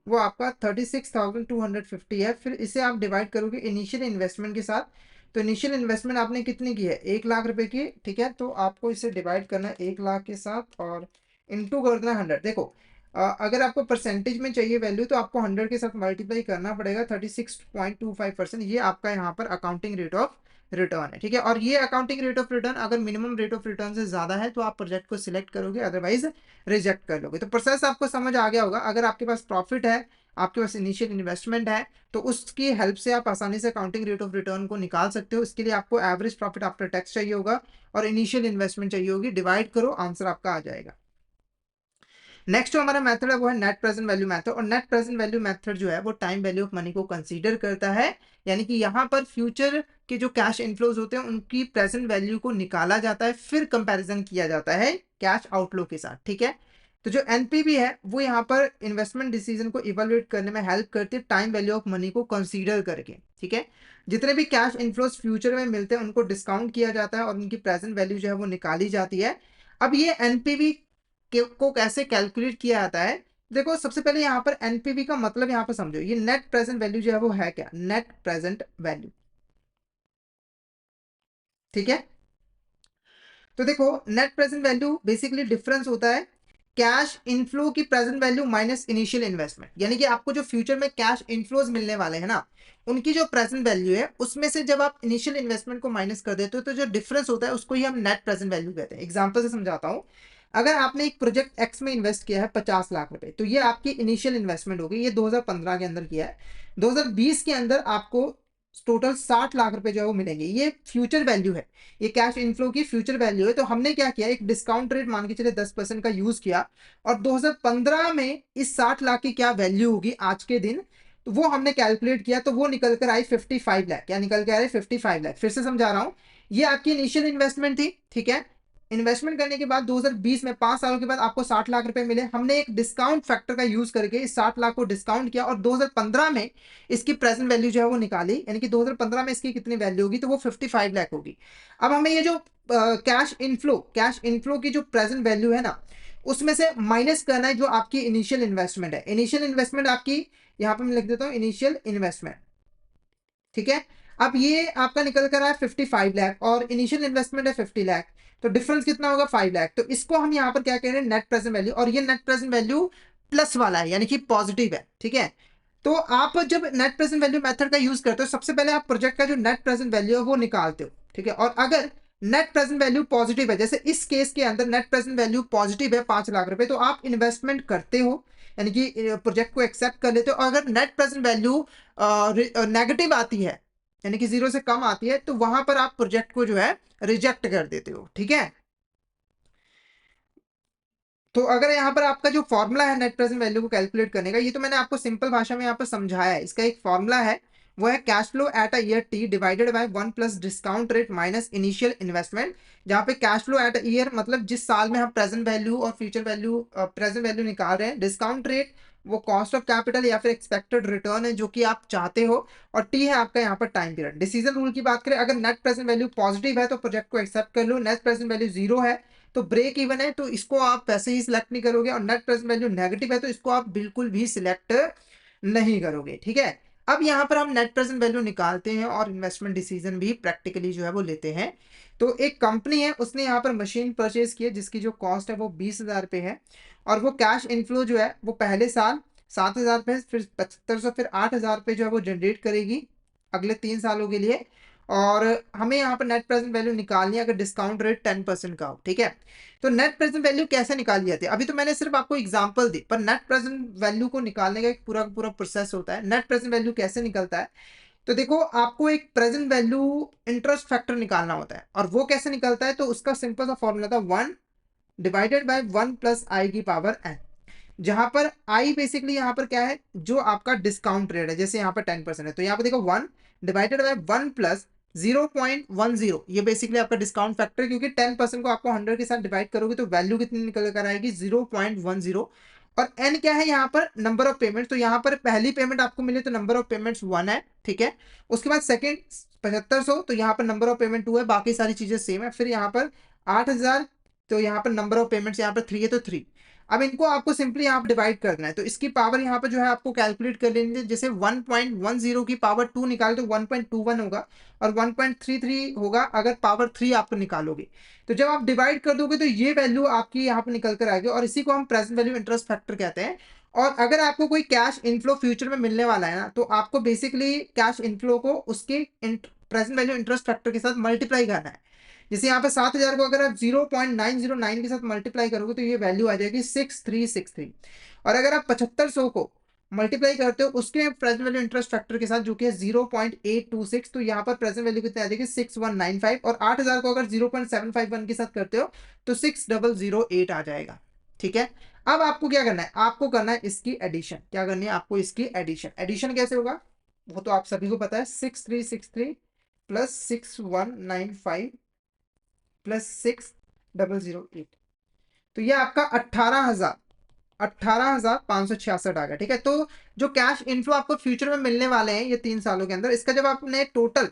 वो आपका 36,250 है। फिर इसे आप डिवाइड करोगे इनिशियल इन्वेस्टमेंट के साथ। तो इनिशियल इन्वेस्टमेंट आपने कितनी की है, 1,00,000 रुपए की। ठीक है, तो आपको इसे डिवाइड करना है 1,00,000 के साथ और इंटू कर देना 100। देखो अगर आपको परसेंटेज में चाहिए वैल्यू तो आपको 100 के साथ मल्टीप्लाई करना पड़ेगा। 36.25% ये आपका यहाँ पर अकाउंटिंग रेट ऑफ रिटर्न है। ठीक है, और ये अकाउंटिंग रेट ऑफ रिटर्न अगर मिनिमम रेट ऑफ रिटर्न से ज्यादा है तो आप प्रोजेक्ट को सिलेक्ट करोगे, अदरवाइज रिजेक्ट कर लोगे। तो प्रोसेस आपको समझ आ गया होगा। अगर आपके पास प्रॉफिट है, आपके पास इनिशियल इन्वेस्टमेंट है, तो उसकी हेल्प से आप आसानी से अकाउंटिंग रेट ऑफ रिटर्न को निकाल सकते हो। इसके लिए आपको एवरेज प्रॉफिट आफ्टर टैक्स चाहिए होगा और इनिशियल इन्वेस्टमेंट चाहिए होगी। डिवाइड करो, आंसर आपका आ जाएगा। नेक्स्ट जो हमारा मेथड है वो है नेट प्रेजेंट वैल्यू मेथड। और नेट प्रेजेंट वैल्यू मेथड जो है वो टाइम वैल्यू ऑफ मनी को कंसीडर करता है, यानी कि यहाँ पर फ्यूचर के जो कैश इनफ्लोज होते हैं उनकी प्रेजेंट वैल्यू को निकाला जाता है, फिर कंपैरिजन किया जाता है कैश आउटफ्लो के साथ। ठीक है, तो जो एनपीवी है वो यहाँ पर इन्वेस्टमेंट डिसीजन को इवेल्युएट करने में हेल्प करती है टाइम वैल्यू ऑफ मनी को कंसीडर करके। ठीक है, जितने भी कैश इनफ्लोज फ्यूचर में मिलते हैं उनको डिस्काउंट किया जाता है और उनकी प्रेजेंट वैल्यू जो है वो निकाली जाती है। अब ये एनपीवी को कैसे कैलकुलेट किया जाता है, देखो सबसे पहले यहाँ पर एनपीवी का मतलब यहाँ पर समझो। ये नेट प्रेजेंट वैल्यू जो है वो है क्या, नेट प्रेजेंट वैल्यू। ठीक है, तो देखो net present value basically difference होता है कैश इनफ्लो की present value minus initial investment. यानी कि आपको जो फ्यूचर में कैश इनफ्लोज मिलने वाले हैं ना, उनकी जो प्रेजेंट वैल्यू है उसमें से जब आप इनिशियल इन्वेस्टमेंट को माइनस कर देते हो तो जो डिफरेंस होता है उसको ही हम नेट प्रेजेंट वैल्यू कहते हैं। एग्जांपल से समझाता हूं। अगर आपने एक प्रोजेक्ट एक्स में इन्वेस्ट किया है 50 लाख रुपए, तो ये आपकी इनिशियल इन्वेस्टमेंट होगी। ये 2015 के अंदर किया है। 2020 के अंदर आपको टोटल 60 लाख रुपए जो है वो मिलेंगे। ये फ्यूचर वैल्यू है, ये कैश इनफ्लो की फ्यूचर वैल्यू है। तो हमने क्या किया, एक डिस्काउंट रेट मान के चले 10% का यूज किया और 2015 में इस 60 लाख की क्या वैल्यू होगी आज के दिन, तो वो हमने कैलकुलेट किया। तो वो निकल कर आई 55 लाख। क्या निकल कर आ रही 55 लाख। फिर से समझा रहा हूं, ये आपकी इनिशियल इन्वेस्टमेंट थी। ठीक है, इन्वेस्टमेंट करने के बाद 2020 में 5 सालों के बाद आपको 60 लाख रुपए मिले। हमने एक डिस्काउंट फैक्टर का यूज करके इस 60 लाख को डिस्काउंट किया और 2015 में इसकी प्रेजेंट वैल्यू जो है वो निकाली। यानी कि 2015 में इसकी कितनी वैल्यू होगी, तो वो 55 लाख होगी। अब हमें ये जो कैश इनफ्लो की जो प्रेजेंट वैल्यू है ना, उसमें से माइनस करना है जो आपकी इनिशियल इन्वेस्टमेंट है। इनिशियल इन्वेस्टमेंट आपकी, यहाँ पे मैं लिख देता हूँ इनिशियल इन्वेस्टमेंट। ठीक है, अब ये आपका निकल कर आया 55 लाख और इनिशियल इन्वेस्टमेंट है 50 लाख। तो डिफरेंस कितना होगा 5 लाख। तो इसको हम यहाँ पर क्या कह रहे हैं, नेट प्रेजेंट वैल्यू। और ये नेट प्रेजेंट वैल्यू प्लस वाला है, यानी कि पॉजिटिव है। ठीक है, तो आप जब नेट प्रेजेंट वैल्यू मेथड का यूज करते हो, सबसे पहले आप प्रोजेक्ट का जो नेट प्रेजेंट वैल्यू है वो निकालते हो। ठीक है, और अगर नेट प्रेजेंट वैल्यू पॉजिटिव है, जैसे इस केस के अंदर नेट प्रेजेंट वैल्यू पॉजिटिव है 5 लाख रुपए, तो आप इन्वेस्टमेंट करते हो, यानी कि प्रोजेक्ट को एक्सेप्ट कर लेते हो। और अगर नेट प्रेजेंट वैल्यू नेगेटिव आती है, यानी कि 0 से कम आती है, तो वहां पर आप प्रोजेक्ट को जो है रिजेक्ट कर देते हो। ठीक है, तो अगर यहाँ पर आपका जो फॉर्मूला है नेट प्रेजेंट वैल्यू को कैलकुलेट करने का, ये तो मैंने आपको सिंपल भाषा में यहाँ पर समझाया है। इसका एक फॉर्मूला है, वो है cash flow at a year T divided by 1 plus discount rate minus initial investment. जहाँ पे cash flow at a year मतलब जिस साल में हम प्रेजेंट वैल्यू और फ्यूचर वैल्यू प्रेजेंट वैल्यू निकाल रहे हैं, डिस्काउंट रेट वो कॉस्ट ऑफ कैपिटल या फिर एक्सपेक्टेड रिटर्न है जो कि आप चाहते हो, और टी है आपका यहाँ पर टाइम पीरियड। डिसीजन रूल की बात करें, अगर नेट प्रेजेंट वैल्यू पॉजिटिव है तो प्रोजेक्ट को एक्सेप्ट कर लो, नेट प्रेजेंट वैल्यू 0 है तो ब्रेक इवन है तो इसको आप वैसे ही सिलेक्ट नहीं करोगे, और नेट प्रेजेंट वैल्यू नेगेटिव है तो इसको आप बिल्कुल भी सिलेक्ट नहीं करोगे। ठीक है, अब यहाँ पर हम नेट प्रेजेंट वैल्यू निकालते हैं और इन्वेस्टमेंट डिसीजन भी प्रैक्टिकली जो है वो लेते हैं। तो एक कंपनी है, उसने यहाँ पर मशीन परचेज की है जिसकी जो कॉस्ट है वो 20,000 रुपये है, और वो कैश इनफ्लो जो है वो पहले साल 7,000 रुपये, फिर 7500, फिर 8,000 रुपये जो है वो जनरेट करेगी अगले 3 सालों के लिए। और हमें यहाँ पर नेट प्रेजेंट वैल्यू निकालनी है अगर डिस्काउंट रेट 10% का हो। ठीक है, तो नेट प्रेजेंट वैल्यू कैसे निकाली जाती है, अभी तो मैंने सिर्फ आपको एग्जांपल दी, पर नेट प्रेजेंट वैल्यू को निकालने का एक पूरा पूरा प्रोसेस होता है। नेट प्रेजेंट वैल्यू कैसे निकलता है, तो देखो आपको एक प्रेजेंट वैल्यू इंटरेस्ट फैक्टर निकालना होता है, और वो कैसे निकलता है, तो उसका सिंपल सा फॉर्मूला था 1 डिवाइडेड बाय 1 प्लस आई की पावर n। जहां पर आई बेसिकली यहाँ पर क्या है, जो आपका डिस्काउंट रेट है, जैसे यहाँ पर 10% है, तो यहाँ पर देखो 1 डिवाइडेड बाय 1 प्लस 0.10, ये बेसिकली आपका डिस्काउंट फैक्टर, क्योंकि 10% को आपको 100 के साथ डिवाइड करोगे तो वैल्यू कितनी निकल कर आएगी 0.10। और एन क्या है यहाँ पर, नंबर ऑफ पेमेंट। तो यहाँ पर पहली पेमेंट आपको मिले तो नंबर ऑफ पेमेंट्स 1 है, ठीक है। उसके बाद सेकंड 7500, तो यहाँ पर नंबर ऑफ पेमेंट 2 है, बाकी सारी चीजें सेम है। फिर यहाँ पर 8000, तो यहाँ पर नंबर ऑफ पेमेंट्स यहाँ पर 3 है, तो 3। अब इनको आपको सिंपली यहाँ पर डिवाइड करना है, तो इसकी पावर यहाँ पर जो है आपको कैलकुलेट कर लेनी है। जैसे 1.10 की पावर 2 निकाले तो 1.21 होगा, और 1.33 होगा अगर पावर 3 आपको निकालोगे। तो जब आप डिवाइड कर दोगे तो ये वैल्यू आपकी यहाँ पर निकल कर आएगी, और इसी को हम प्रेजेंट वैल्यू इंटरेस्ट फैक्टर कहते हैं। और अगर आपको कोई कैश इनफ्लो फ्यूचर में मिलने वाला है ना, तो आपको बेसिकली कैश इनफ्लो को उसके प्रेजेंट वैल्यू इंटरेस्ट फैक्टर के साथ मल्टीप्लाई करना है। जैसे यहाँ पे 7000 को अगर आप 0.909 के साथ मल्टीप्लाई करोगे तो ये वैल्यू आ जाएगी 6363। और अगर आप 7500 को मल्टीप्लाई करते हो उसके प्रेजेंट वैल्यू इंटरेस्ट फैक्टर के साथ जो कि है 0.826, तो यहाँ पर प्रेजेंट वैल्यू कितनी आ जाएगी 6195। और 8000 को अगर 0.751 के साथ करते हो तो 6008 आ जाएगा, ठीक है। अब आपको क्या करना है, आपको करना है इसकी एडिशन। क्या करनी है आपको, इसकी एडिशन। एडिशन कैसे होगा वो तो आप सभी को पता है, 6363 प्लस 6195 प्लस 6008, तो ये आपका 18,566 आ गया, ठीक है। तो जो कैश इनफ्लो आपको फ्यूचर में मिलने वाले हैं ये 3 सालों के अंदर, इसका जब आपने टोटल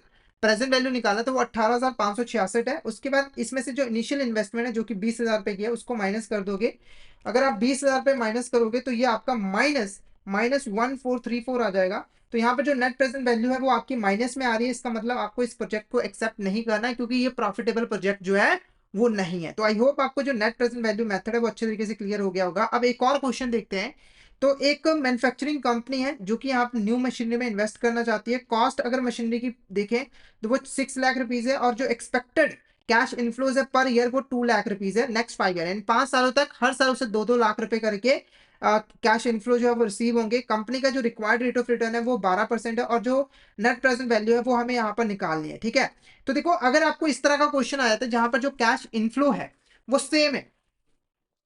प्रेजेंट वैल्यू निकाला तो वो 18,566 है। उसके बाद इसमें से जो इनिशियल इन्वेस्टमेंट है जो कि 20,000 रुपए की है उसको माइनस कर दोगे। अगर आप 20,000 रुपए माइनस करोगे तो ये आपका माइनस माइनस 1434 आ जाएगा। तो यहाँ पर जो नेट प्रेजेंट वैल्यू है वो आपकी माइनस में आ रही है। इसका मतलब आपको इस प्रोजेक्ट को एक्सेप्ट नहीं करना है, क्योंकि ये प्रॉफिटेबल प्रोजेक्ट जो है वो नहीं है। तो आई होप आपको जो नेट प्रेजेंट वैल्यू मेथड है वो अच्छे तरीके से क्लियर हो गया होगा। अब एक और क्वेश्चन देखते हैं। तो एक मैन्युफैक्चरिंग कंपनी है जो कि यहाँ न्यू मशीनरी में इन्वेस्ट करना चाहती है। कॉस्ट अगर मशीनरी की देखें तो वो 6 लाख रुपीज है, और जो एक्सपेक्टेड कैश इनफ्लोज है पर ईयर वो 2 लाख रुपीज है नेक्स्ट 5 ईयर, यानी 5 सालों तक हर साल उसे 2-2 लाख रुपए करके कैश इनफ्लो जो है वो रिसीव होंगे। कंपनी का जो रिक्वायर्ड रेट ऑफ रिटर्न है वो 12% है, और जो नेट प्रेजेंट वैल्यू है वो हमें यहाँ पर निकालनी है, ठीक है। तो देखो अगर आपको इस तरह का क्वेश्चन आया था जहां पर जो कैश इनफ्लो है वो सेम है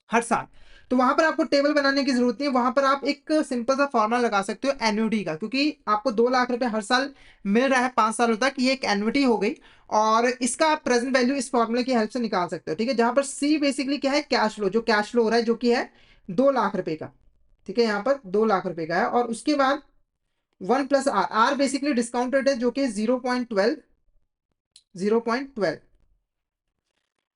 हर साल, तो वहां पर आपको टेबल बनाने की जरूरत नहीं है। वहां पर आप एक सिंपल सा फॉर्मूला लगा सकते हो एन्युटी का, क्योंकि आपको 2 लाख रुपए हर साल मिल रहा है 5 सालों तक, ये एक एन्युटी हो गई। और इसका आप प्रेजेंट वैल्यू इस फॉर्मूले की हेल्प से निकाल सकते हो, ठीक है। जहां पर सी बेसिकली क्या है, कैश फ्लो, जो कैश फ्लो हो रहा है जो कि है 2 लाख रुपए का, ठीक है। यहाँ पर 2 लाख रुपए का है, और उसके बाद 1 plus R, R basically discount rate है जो कि 0.12,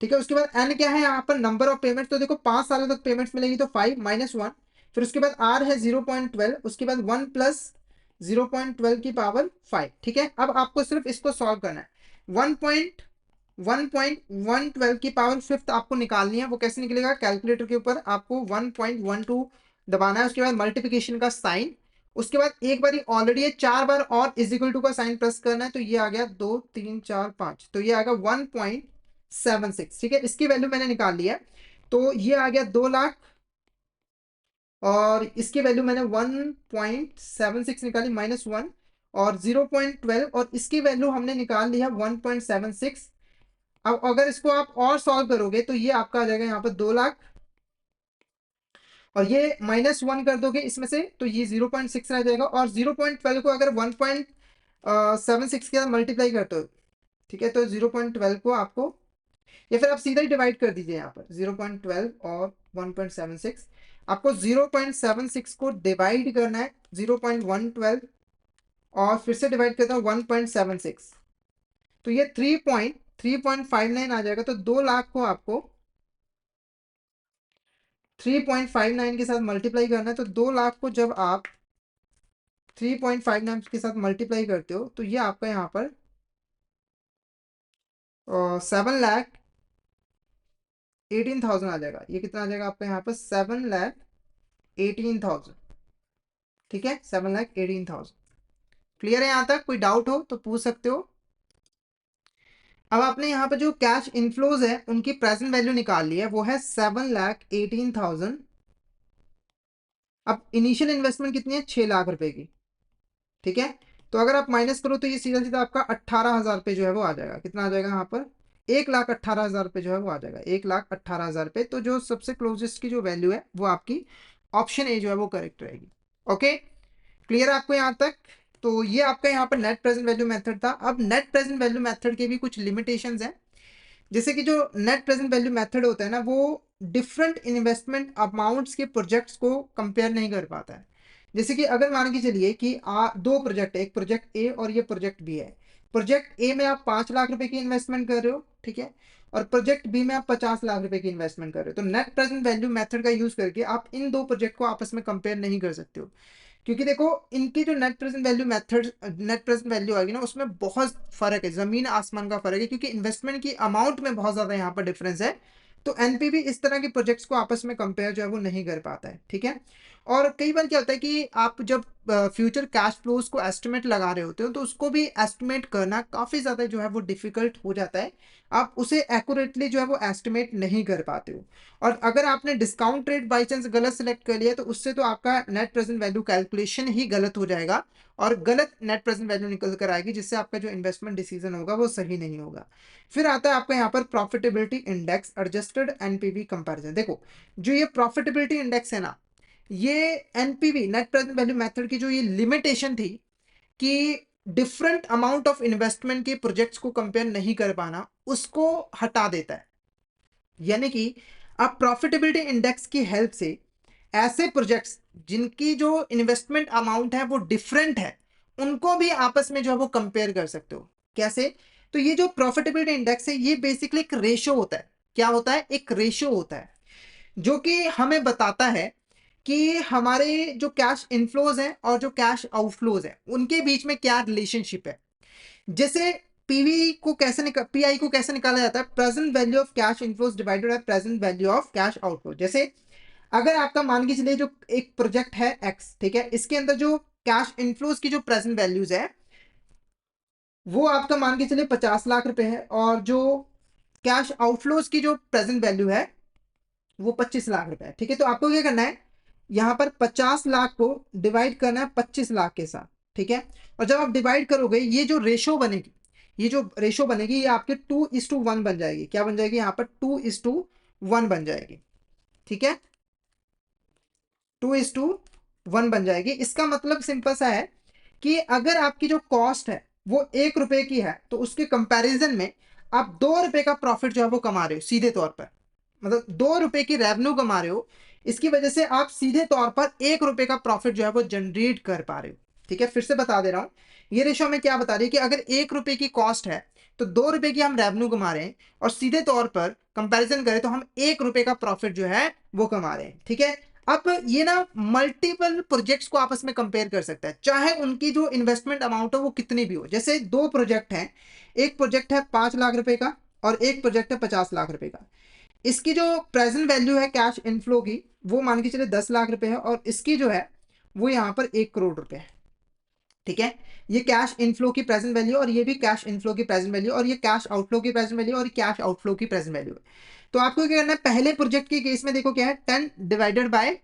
ठीक है। उसके बाद एन क्या है यहाँ पर, नंबर ऑफ पेमेंट। तो देखो 5 सालों तक पेमेंट्स मिलेगी तो 5 माइनस 1। फिर उसके बाद आर है 0.12, उसके बाद 1 प्लस 0.12 की पावर 5, ठीक है। अब आपको सिर्फ इसको सॉल्व करना है। 1.112 की पावर फिफ्थ आपको निकालनी है। वो कैसे निकलेगा, कैलकुलेटर के ऊपर आपको 1.12 दबाना है, उसके बाद मल्टीप्लिकेशन का साइन, उसके बाद एक बार ऑलरेडी है 4 बार और इज इक्वल टू का साइन प्रेस करना है, तो ये आ गया 2 3 4 5, तो ये आ गया 1.76, ठीक है। इसकी वैल्यू मैंने निकाल ली है, तो ये आ गया 2 लाख, और इसकी वैल्यू मैंने 1.76 निकाली माइनस 1, और 0.12, और इसकी वैल्यू हमने निकाल ली है 1.76। अब अगर इसको आप और सॉल्व करोगे तो ये आपका आ जाएगा यहाँ पर 2 लाख, और ये माइनस 1 कर दोगे इसमें से तो ये 0.6 रह जाएगा। और 0.12 को अगर 1.76 के साथ मल्टीप्लाई करते हो, ठीक है, तो 0.12 को आपको, या फिर आप सीधा ही डिवाइड कर दीजिए यहाँ पर 0.12 और 1.76। आपको 0.76 को डिवाइड करना है 0.112, और फिर से डिवाइड करता हूँ 1.76, तो ये 3.59 आ जाएगा। तो 2 लाख को आपको 3.59 के साथ मल्टीप्लाई करना है। तो 2 लाख को जब आप 3.59 के साथ मल्टीप्लाई करते हो तो ये आपका यहाँ पर 7,18,000 आ जाएगा। ये कितना आ जाएगा आपका यहाँ पर 7,18,000, ठीक है, 7,18,000। क्लियर है यहाँ तक, कोई डाउट हो तो पूछ सकते हो। अब आपने यहाँ पे जो कैश इनफ्लोज है उनकी प्रेजेंट वैल्यू निकाल ली है, वो है 7,18,000। अब इनिशियल इन्वेस्टमेंट कितनी है, 6 लाख रुपए की, ठीक है। तो अगर आप माइनस करो तो ये सीधा सीधा आपका 18,000 रुपये जो है वो आ जाएगा। कितना आ जाएगा यहाँ पर, 1,18,000 रुपये जो है वो आ जाएगा, 1,18,000 रुपये। तो जो सबसे क्लोजेस्ट की जो वैल्यू है वो आपकी ऑप्शन ए जो है वो करेक्ट रहेगी। ओके, क्लियर है आपको यहाँ तक। तो ये आपका यहाँ पर नेट प्रेजेंट वैल्यू मेथड था। अब नेट प्रेजेंट वैल्यू मेथड के भी कुछ लिमिटेशंस हैं, जैसे कि जो नेट प्रेजेंट वैल्यू मेथड होता है ना, वो डिफरेंट इन्वेस्टमेंट अमाउंट्स के प्रोजेक्ट्स को कंपेयर नहीं कर पाता है। जैसे कि अगर मान के चलिए कि दो प्रोजेक्ट है, एक प्रोजेक्ट ए और ये प्रोजेक्ट बी है। प्रोजेक्ट ए में आप 5 लाख रुपए की इन्वेस्टमेंट कर रहे हो, ठीक है, और प्रोजेक्ट बी में आप 50 लाख रुपए की इन्वेस्टमेंट कर रहे हो। तो नेट प्रेजेंट वैल्यू मेथड का यूज करके आप इन दो प्रोजेक्ट को आपस में कंपेयर नहीं कर सकते हो, क्योंकि देखो इनकी जो net present value method, net present value आएगी ना, उसमें बहुत फर्क है, जमीन आसमान का फर्क है, क्योंकि इन्वेस्टमेंट की अमाउंट में बहुत ज्यादा यहाँ पर डिफरेंस है। तो एनपीवी इस तरह के प्रोजेक्ट्स को आपस में कंपेयर जो है वो नहीं कर पाता है, ठीक है। और कई बार क्या होता है कि आप जब फ्यूचर कैश फ्लोज को एस्टिमेट लगा रहे होते हो, तो उसको भी एस्टिमेट करना काफी ज्यादा जो है वो डिफिकल्ट हो जाता है। आप उसे एक्यूरेटली जो है वो एस्टिमेट नहीं कर पाते हो। और अगर आपने डिस्काउंट रेट बाई चांस गलत सेलेक्ट कर लिया, तो उससे तो आपका नेट प्रेजेंट वैल्यू कैलकुलेशन ही गलत हो जाएगा और गलत नेट प्रेजेंट वैल्यू निकल कर आएगी, जिससे आपका जो इन्वेस्टमेंट डिसीजन होगा वो सही नहीं होगा। फिर आता है आपका यहाँ पर profitability index adjusted NPV comparison. देखो जो ये प्रॉफिटेबिलिटी इंडेक्स है ना, ये NPV net present value method की जो ये लिमिटेशन थी कि डिफरेंट अमाउंट ऑफ इन्वेस्टमेंट के प्रोजेक्ट्स को कंपेयर नहीं कर पाना, उसको हटा देता है। यानी कि आप प्रॉफिटेबिलिटी इंडेक्स की हेल्प से ऐसे प्रोजेक्ट्स जिनकी जो इन्वेस्टमेंट अमाउंट है वो डिफरेंट है, उनको भी आपस में जो है वो कंपेयर कर सकते हो। कैसे? तो ये जो प्रॉफिटेबिलिटी इंडेक्स है, ये बेसिकली एक रेशो होता है। क्या होता है? एक रेशो होता है जो कि हमें बताता है कि हमारे जो कैश इनफ्लोज हैं और जो कैश आउटफ्लोज हैं, उनके बीच में क्या रिलेशनशिप है। जैसे पीआई को कैसे निकाला जाता है? Present value of cash inflows divided by present value of cash outflow. जैसे अगर आपका मान के चलिए जो एक प्रोजेक्ट है एक्स, ठीक है, इसके अंदर जो कैश इनफ्लोज की जो प्रेजेंट वैल्यूज है वो आपका मान के चलिए 50 लाख रुपए है, और जो कैश आउटफ्लोज की जो प्रेजेंट वैल्यू है वो 25 लाख रुपए है, ठीक है। तो आपको क्या करना है, यहाँ पर 50 लाख को डिवाइड करना है 25 लाख के साथ, ठीक है। और जब आप डिवाइड करोगे, ये जो रेशो बनेगी, ये आपके 2:1 बन जाएगी। क्या बन जाएगी? यहाँ पर 2:1 बन जाएगी, ठीक है। 2:1 बन जाएगी। इसका मतलब सिंपल सा है कि अगर आपकी जो कॉस्ट है वो 1 रुपए की है, तो उसके कंपैरिजन में आप 2 रुपए का प्रॉफिट जो है वो कमा रहे हो सीधे तौर पर। मतलब 2 रुपए की रेवेन्यू कमा रहे हो, इसकी वजह से आप सीधे तौर पर 1 रुपए का प्रॉफिट जो है वो जनरेट कर पा रहे हो, ठीक है। फिर से बता दे रहा हूं, ये रेशो में क्या बता रही है कि अगर 1 रुपए की कॉस्ट है तो 2 रुपए की हम रेवेन्यू कमा रहे हैं, और सीधे तौर पर कंपैरिजन करें तो हम 1 रुपए का प्रॉफिट जो है वो कमा रहे हैं, ठीक है। अब ये ना मल्टीपल प्रोजेक्ट्स को आपस में कंपेयर कर सकता है, चाहे उनकी जो इन्वेस्टमेंट अमाउंट हो वो कितनी भी हो। जैसे दो प्रोजेक्ट हैं, एक प्रोजेक्ट है 5 लाख रुपए का और एक प्रोजेक्ट है 50 लाख रुपए का। इसकी जो प्रेजेंट वैल्यू है कैश इनफ्लो की, वो मान के चले 10 लाख रुपए है, और इसकी जो है वो यहाँ पर 1 करोड़ रुपए है, ठीक है। ये कैश इनफ्लो की प्रेजेंट वैल्यू, और ये भी कैश इनफ्लो की प्रेजेंट वैल्यू, और ये कैश आउटफ्लो की प्रेजेंट वैल्यू, और कैश आउटफ्लो की प्रेजेंट वैल्यू है। तो आपको क्या करना है, पहले प्रोजेक्ट के केस में देखो क्या है, 10 डिवाइडेड बाय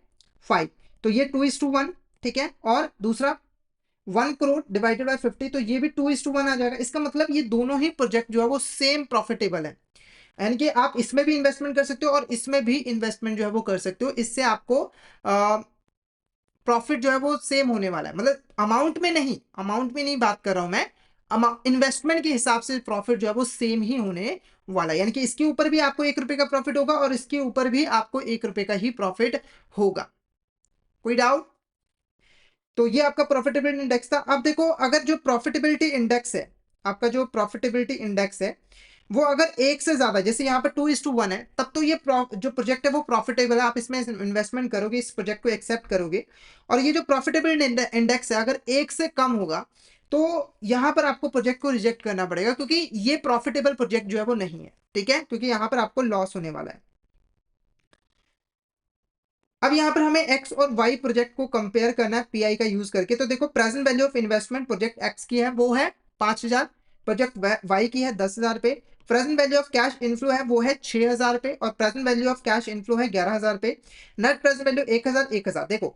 5, तो ये 2:1, ठीक है। और दूसरा 1 करोड़ डिवाइडेड बाय 50, तो ये भी 2:1 आ जाएगा। इसका मतलब ये दोनों ही प्रोजेक्ट जो है वो सेम प्रॉफिटेबल है, यानी कि आप इसमें भी इन्वेस्टमेंट कर सकते हो और इसमें भी इन्वेस्टमेंट जो है वो कर सकते हो। इससे आपको प्रॉफिट जो है वो सेम होने वाला है। मतलब अमाउंट में नहीं बात कर रहा हूं मैं, इन्वेस्टमेंट के हिसाब से प्रॉफिट जो है वो सेम ही होने वाला है। यानी कि इसके ऊपर भी आपको 1 रुपए का प्रॉफिट होगा और इसके ऊपर भी आपको 1 रुपए का ही प्रॉफिट होगा। कोई डाउट? तो ये आपका प्रॉफिटेबिलिटी इंडेक्स था। अब देखो, अगर जो प्रॉफिटेबिलिटी इंडेक्स है, आपका जो प्रॉफिटेबिलिटी इंडेक्स है वो अगर एक से ज्यादा, जैसे यहाँ पर 2:1 है, तब तो ये जो प्रोजेक्ट है वो प्रॉफिटेबल है, आप इसमें इन्वेस्टमेंट करोगे, इस प्रोजेक्ट को एक्सेप्ट करोगे। और ये जो प्रॉफिटेबिलिटी इंडेक्स है अगर एक से कम होगा, तो यहाँ पर आपको प्रोजेक्ट को रिजेक्ट करना पड़ेगा, क्योंकि ये प्रॉफिटेबल प्रोजेक्ट जो है वो नहीं है, ठीक है, क्योंकि यहाँ पर आपको लॉस होने वाला है। अब यहाँ पर हमें एक्स और वाई प्रोजेक्ट को कंपेयर करना है पीआई का यूज करके। तो देखो, present value of investment project x की है वो है 5,000, प्रोजेक्ट वाई की है 10,000 रुपए। Present value of cash inflow है वो है 6,000 रुपए, और present value of cash inflow है 11,000 रुपए। Net present value 1,000 1,000। देखो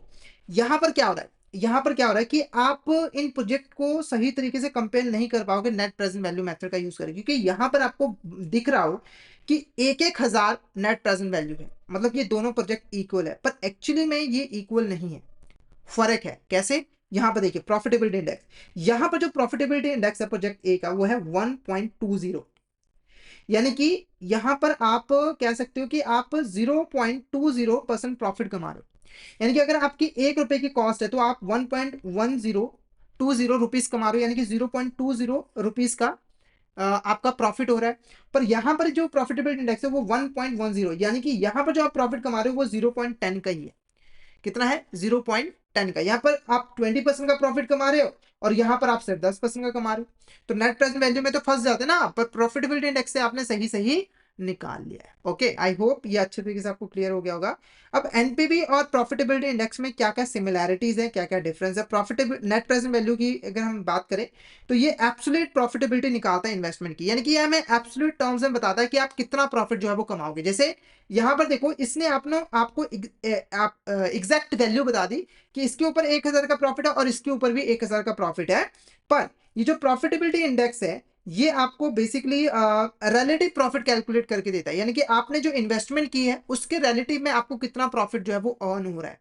यहाँ पर क्या हो रहा है, कि आप इन प्रोजेक्ट को सही तरीके से कंपेयर नहीं कर पाओगे नेट प्रेजेंट वैल्यू मेथड का यूज करके, क्योंकि यहाँ पर आपको दिख रहा हो कि 1,1,000 नेट प्रेजेंट वैल्यू है, मतलब ये दोनों प्रोजेक्ट इक्वल है, पर एक्चुअली में ये इक्वल नहीं है, फर्क है। कैसे? यहाँ पर देखिए प्रॉफिटेबिलिटी इंडेक्स, यहाँ पर जो प्रॉफिटेबिलिटी इंडेक्स है प्रोजेक्ट ए का वो है 1.20, यानी कि यहाँ पर आप कह सकते हो कि आप 0.20% प्रॉफिट कमा रहे हो। यानी कि अगर आपकी 1 रुपए की कॉस्ट है तो आप 1.1020 रुपीज कमा रहे हो, यानी कि 0.20 रुपीज का आपका प्रॉफिट हो रहा है। पर यहाँ पर जो प्रॉफिटेबिलिटी इंडेक्स है वो 1.10, यानी कि यहाँ पर जो आप प्रॉफिट कमा रहे हो वो 0.10 का ही है। कितना है? 0.10 का। यहाँ पर आप 20% का प्रॉफिट कमा रहे हो और यहाँ पर आप सिर्फ 10% का कमा रहे हो, तो नेट प्रेजेंट वैल्यू में तो फंस जाते हैं ना, पर प्रॉफिटेबिलिटी इंडेक्स से आपने सही सही निकाल लिया है। ओके, आई होप ये अच्छे तरीके से आपको क्लियर हो गया होगा। अब एनपीवी और प्रॉफिटेबिलिटी इंडेक्स में क्या क्या सिमिलैरिटीज है, क्या क्या डिफरेंस है। प्रॉफिटेबल नेट प्रेजेंट वैल्यू की अगर हम बात करें तो ये एब्सोल्यूट प्रॉफिटेबिलिटी निकालता है इन्वेस्टमेंट की, यानी कि ये हमें एब्सोल्यूट टर्म्स में बताता है कि आप कितना प्रॉफिट जो है वो कमाओगे। जैसे यहाँ पर देखो, इसने आपको एग्जैक्ट वैल्यू बता दी कि इसके ऊपर 1000 का प्रॉफिट है और इसके ऊपर भी 1000 का प्रॉफिट है। पर ये जो प्रॉफिटेबिलिटी इंडेक्स है ये आपको बेसिकली रिलेटिव प्रॉफिट कैलकुलेट करके देता है, यानी कि आपने जो इन्वेस्टमेंट की है उसके रिलेटिव में आपको कितना प्रॉफिट जो है वो अर्न हो रहा है।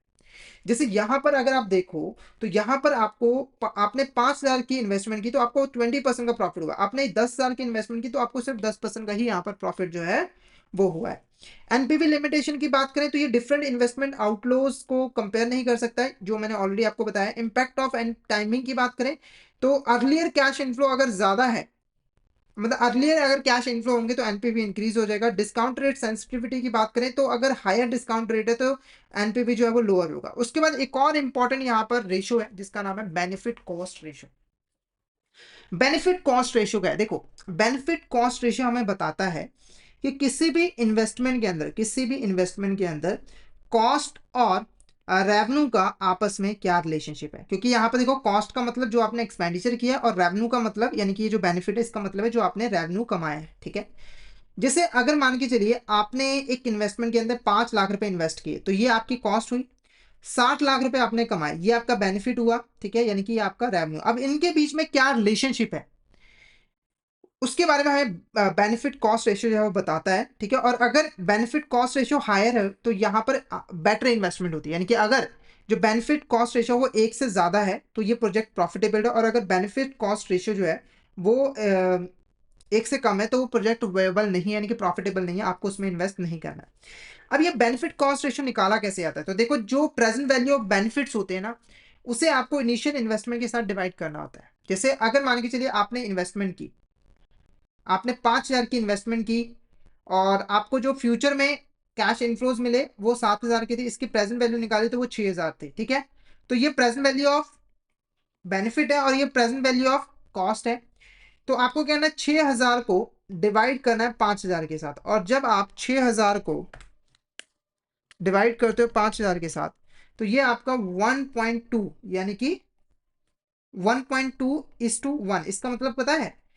जैसे यहाँ पर अगर आप देखो तो यहाँ पर आपने 5000 की इन्वेस्टमेंट की तो आपको 20% का प्रॉफिट हुआ, आपने 10,000 की इन्वेस्टमेंट की तो आपको सिर्फ 10% का ही यहाँ पर प्रॉफिट जो है वो हुआ है। एनपीवी लिमिटेशन की बात करें तो ये डिफरेंट इन्वेस्टमेंट आउटफ्लोज को कंपेयर नहीं कर सकता है, जो मैंने ऑलरेडी आपको बताया। इंपैक्ट ऑफ एंड टाइमिंग की बात करें तो अर्लियर कैश इनफ्लो अगर ज्यादा है, मतलब अर्लियर अगर कैश इनफ्लो होंगे तो एनपीवी इंक्रीज हो जाएगा। डिस्काउंट रेट सेंसिटिविटी की बात करें तो अगर हायर डिस्काउंट रेट है तो एनपीवी जो है वो लोअर होगा। उसके बाद एक और इंपॉर्टेंट यहाँ पर रेशियो है जिसका नाम है benefit cost ratio. Benefit cost ratio क्या है? देखो, बेनिफिट कॉस्ट रेशियो हमें बताता है कि किसी भी इन्वेस्टमेंट के अंदर कॉस्ट और रेवेन्यू का आपस में क्या रिलेशनशिप है। क्योंकि यहाँ पर देखो, कॉस्ट का मतलब जो आपने एक्सपेंडिचर किया और रेवेन्यू का मतलब यानी कि ये जो बेनिफिट है इसका मतलब है जो आपने रेवेन्यू कमाया है। ठीक है, जैसे अगर मान के चलिए आपने एक इन्वेस्टमेंट के अंदर 5 लाख रुपए इन्वेस्ट किए तो ये आपकी कॉस्ट हुई, 60 लाख रुपए आपने कमाए ये आपका बेनिफिट हुआ। ठीक है, यानी कि ये आपका रेवेन्यू। अब इनके बीच में क्या रिलेशनशिप है उसके बारे में हमें बेनिफिट कॉस्ट रेशियो जो है वो बताता है। ठीक है, और अगर बेनिफिट कॉस्ट रेशियो हायर है तो यहाँ पर बेटर इन्वेस्टमेंट होती है, यानी कि अगर जो बेनिफिट कॉस्ट रेशियो वो 1 से ज़्यादा है तो ये प्रोजेक्ट प्रॉफिटेबल है, और अगर बेनिफिट कॉस्ट रेशियो जो है वो 1 से कम है तो वो प्रोजेक्ट वेबल नहीं है, यानी कि प्रॉफिटेबल नहीं है, आपको उसमें इन्वेस्ट नहीं करना है। अब ये बेनिफिट कॉस्ट रेशियो निकाला कैसे आता है? तो देखो, जो प्रेजेंट वैल्यू ऑफ बेनिफिट्स होते हैं ना उसे आपको इनिशियल इन्वेस्टमेंट के साथ डिवाइड करना होता है। जैसे अगर मान के चलिए आपने इन्वेस्टमेंट की, आपने 5,000 की इन्वेस्टमेंट की और आपको जो फ्यूचर में कैश इनफ्लोज मिले वो 7,000 के थे, इसकी प्रेजेंट वैल्यू निकाली तो वो 6,000 थे। ठीक है, तो ये प्रेजेंट वैल्यू ऑफ बेनिफिट है और ये प्रेजेंट वैल्यू ऑफ कॉस्ट है। तो आपको क्या करना है, 6,000 को डिवाइड करना है 5,000 के साथ, और जब आप 6,000 को डिवाइड करते हो 5,000 के साथ तो ये आपका 1.2, यानी कि 1.2:1। इसका मतलब पता है,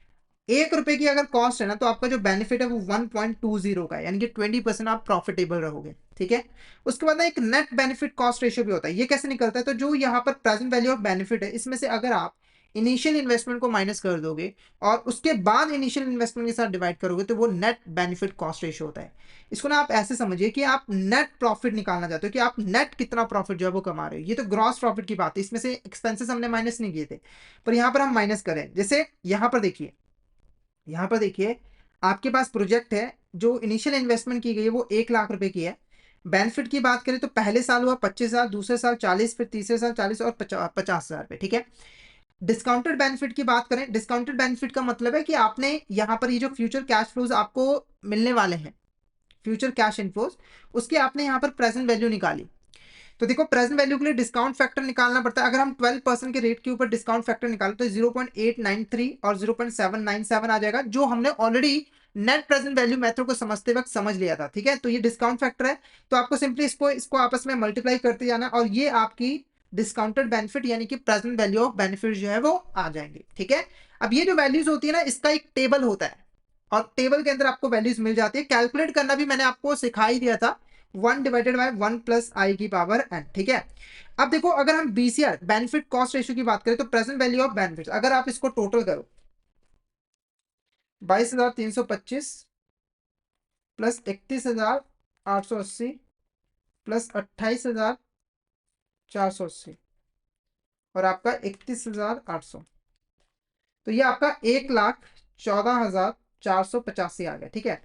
1 रुपए की अगर कॉस्ट है ना तो आपका जो बेनिफिट है वो 1.20 का है, यानी कि 20% आप प्रॉफिटेबल रहोगे। ठीक है, उसके बाद ना एक नेट बेनिफिट कॉस्ट रेशियो भी होता है। ये कैसे निकलता है? तो जो यहाँ पर प्रेजेंट वैल्यू ऑफ बेनिफिट है इसमें से अगर आप इनिशियल इन्वेस्टमेंट को माइनस कर दोगे और उसके बाद इनिशियल इन्वेस्टमेंट के साथ डिवाइड करोगे तो वो नेट बेनिफिट कॉस्ट रेशियो होता है। इसको ना आप ऐसे समझिए कि आप नेट प्रॉफिट निकालना चाहते हो कि आप नेट कितना प्रॉफिट जो है वो कमा रहे हो। ये तो ग्रॉस प्रॉफिट की बात है, इसमें से एक्सपेंसेस हमने माइनस नहीं किए थे, पर यहाँ पर हम माइनस करें। जैसे यहाँ पर देखिए आपके पास प्रोजेक्ट है, जो इनिशियल इन्वेस्टमेंट की गई है वो 1 लाख रुपए की है। बेनिफिट की बात करें तो पहले साल हुआ 25,000, दूसरे साल 40, फिर तीसरे साल 40 और 50,000 रुपए। ठीक है, डिस्काउंटेड बेनिफिट की बात करें, डिस्काउंटेड बेनिफिट का मतलब है कि आपने यहाँ पर ये जो फ्यूचर कैश फ्लोज आपको मिलने वाले हैं, फ्यूचर कैश इनफ्लोज, उसकी आपने यहाँ पर प्रेजेंट वैल्यू निकाली। तो देखो, प्रेजेंट वैल्यू के लिए डिस्काउंट फैक्टर निकालना पड़ता है। अगर हम 12% के रेट के ऊपर डिस्काउंट फैक्टर निकालें तो 0.893 और 0.797 आ जाएगा, जो हमने already net present value method को समझते वक्त समझ लिया था। ठीक है, तो ये डिस्काउंट फैक्टर है, तो आपको सिंपली इसको आपस में मल्टीप्लाई करते जाना और ये आपकी डिस्काउंटेड बेनिफिट यानी कि प्रेजेंट वैल्यू ऑफ बेनिफिट जो है वो आ जाएंगे। ठीक है, अब ये जो वैल्यूज होती है ना इसका एक टेबल होता है और टेबल के अंदर आपको वैल्यूज मिल जाती है। कैलकुलेट करना भी मैंने आपको सिखा ही दिया था, 1/1 + i⁴n। ठीक है, अब देखो, अगर हम बीसीआर बेनिफिट कॉस्ट रेशियो की बात करें तो प्रेजेंट वैल्यू ऑफ बेनिफिट अगर आप इसको टोटल करो 22,325 प्लस 31,880 प्लस 28,480, और आपका 31,800। तो ये आपका 1,14,485 आ गया। ठीक है,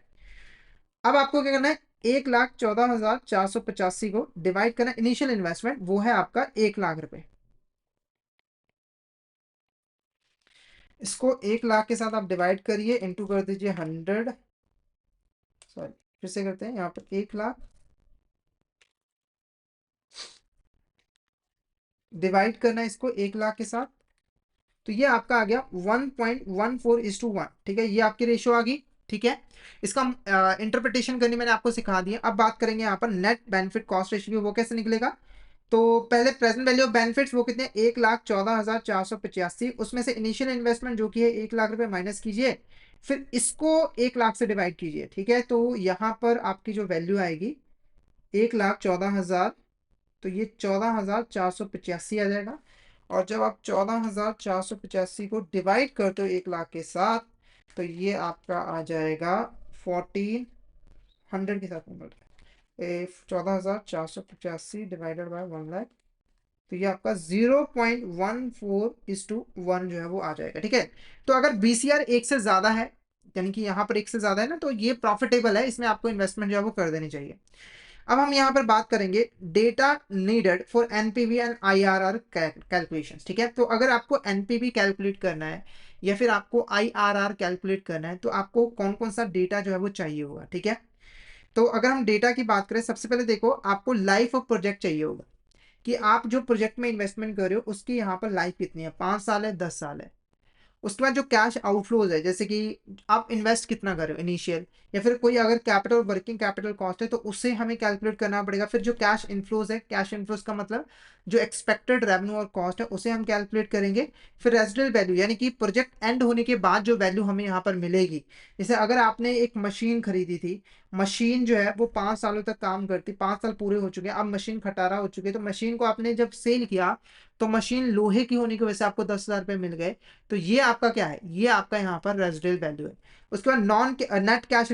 अब आपको क्या करना है, 1,14,485 को डिवाइड करना, इनिशियल इन्वेस्टमेंट वो है आपका 1,00,000 रुपए। इसको 1,00,000 के साथ आप डिवाइड करिए, इंटू कर दीजिए 100, सॉरी फिर से करते हैं, यहाँ पर 1,00,000 डिवाइड करना है इसको 1,00,000 के साथ, तो ये आपका आ गया 1.14:1। ठीक है, ये आपकी रेशियो आ गई। ठीक है, इसका इंटरप्रिटेशन करनी मैंने आपको सिखा दिया। अब बात करेंगे यहाँ पर नेट बेनिफिट कॉस्ट रेशियो, वो कैसे निकलेगा। तो पहले प्रेजेंट वैल्यू ऑफ बेनिफिट्स वो कितने, 1,14,485, उसमें से इनिशियल इन्वेस्टमेंट जो कि है 1,00,000 रुपए माइनस कीजिए, फिर इसको 1,00,000 से डिवाइड कीजिए। ठीक है, तो यहाँ पर आपकी जो वैल्यू आएगी 1,14,000, तो ये 14,485 आ जाएगा। और जब आप 14,485 को डिवाइड करते हो 1,00,000 के साथ, तो ये आपका आ जाएगा 1,400 के साथ नंबर, 14,485 डिवाइडेड बाय 1,00,000, तो ये आपका 0.14:1 जो है वो आ जाएगा। ठीक है, तो अगर बीसीआर एक से ज्यादा है, यानी कि यहाँ पर एक से ज्यादा है ना, तो ये प्रॉफिटेबल है, इसमें आपको इन्वेस्टमेंट जो है वो कर देनी चाहिए। अब हम यहाँ पर बात करेंगे data needed for NPV and IRR calculation. ठीक है, तो अगर आपको एनपीवी कैलकुलेट करना है या फिर आपको आईआरआर कैलकुलेट करना है, तो आपको कौन कौन सा डेटा जो है वो चाहिए होगा। ठीक है, तो अगर हम डेटा की बात करें, सबसे पहले देखो आपको लाइफ ऑफ प्रोजेक्ट चाहिए होगा, कि आप जो प्रोजेक्ट में इन्वेस्टमेंट कर रहे हो उसकी यहाँ पर लाइफ कितनी है, 5 साल है, 10 साल है। उसके बाद जो कैश आउटफ्लोज है, जैसे कि आप इन्वेस्ट कितना कर रहे हो इनिशियल, या फिर कोई अगर कैपिटल वर्किंग कैपिटल कॉस्ट है तो उससे हमें कैलकुलेट करना पड़ेगा। फिर जो कैश इनफ्लोज है, कैश इनफ्लोज का मतलब जो एक्सपेक्टेड रेवेन्यू और कॉस्ट है उसे हम कैलकुलेट करेंगे। फिर रेजिडुअल वैल्यू, यानी कि प्रोजेक्ट एंड होने के बाद जो वैल्यू हमें यहाँ पर मिलेगी, जैसे अगर आपने एक मशीन खरीदी थी, मशीन जो है वो 5 सालों तक काम करती, 5 साल पूरे हो चुके हैं, अब मशीन खटारा हो चुकी है, तो मशीन को आपने जब सेल किया तो मशीन लोहे की होने की वजह से आपको 10,000 रुपये मिल गए, तो ये आपका क्या है, ये आपका यहाँ पर रेजिडुअल वैल्यू है। उसके बाद नॉन नेट कैश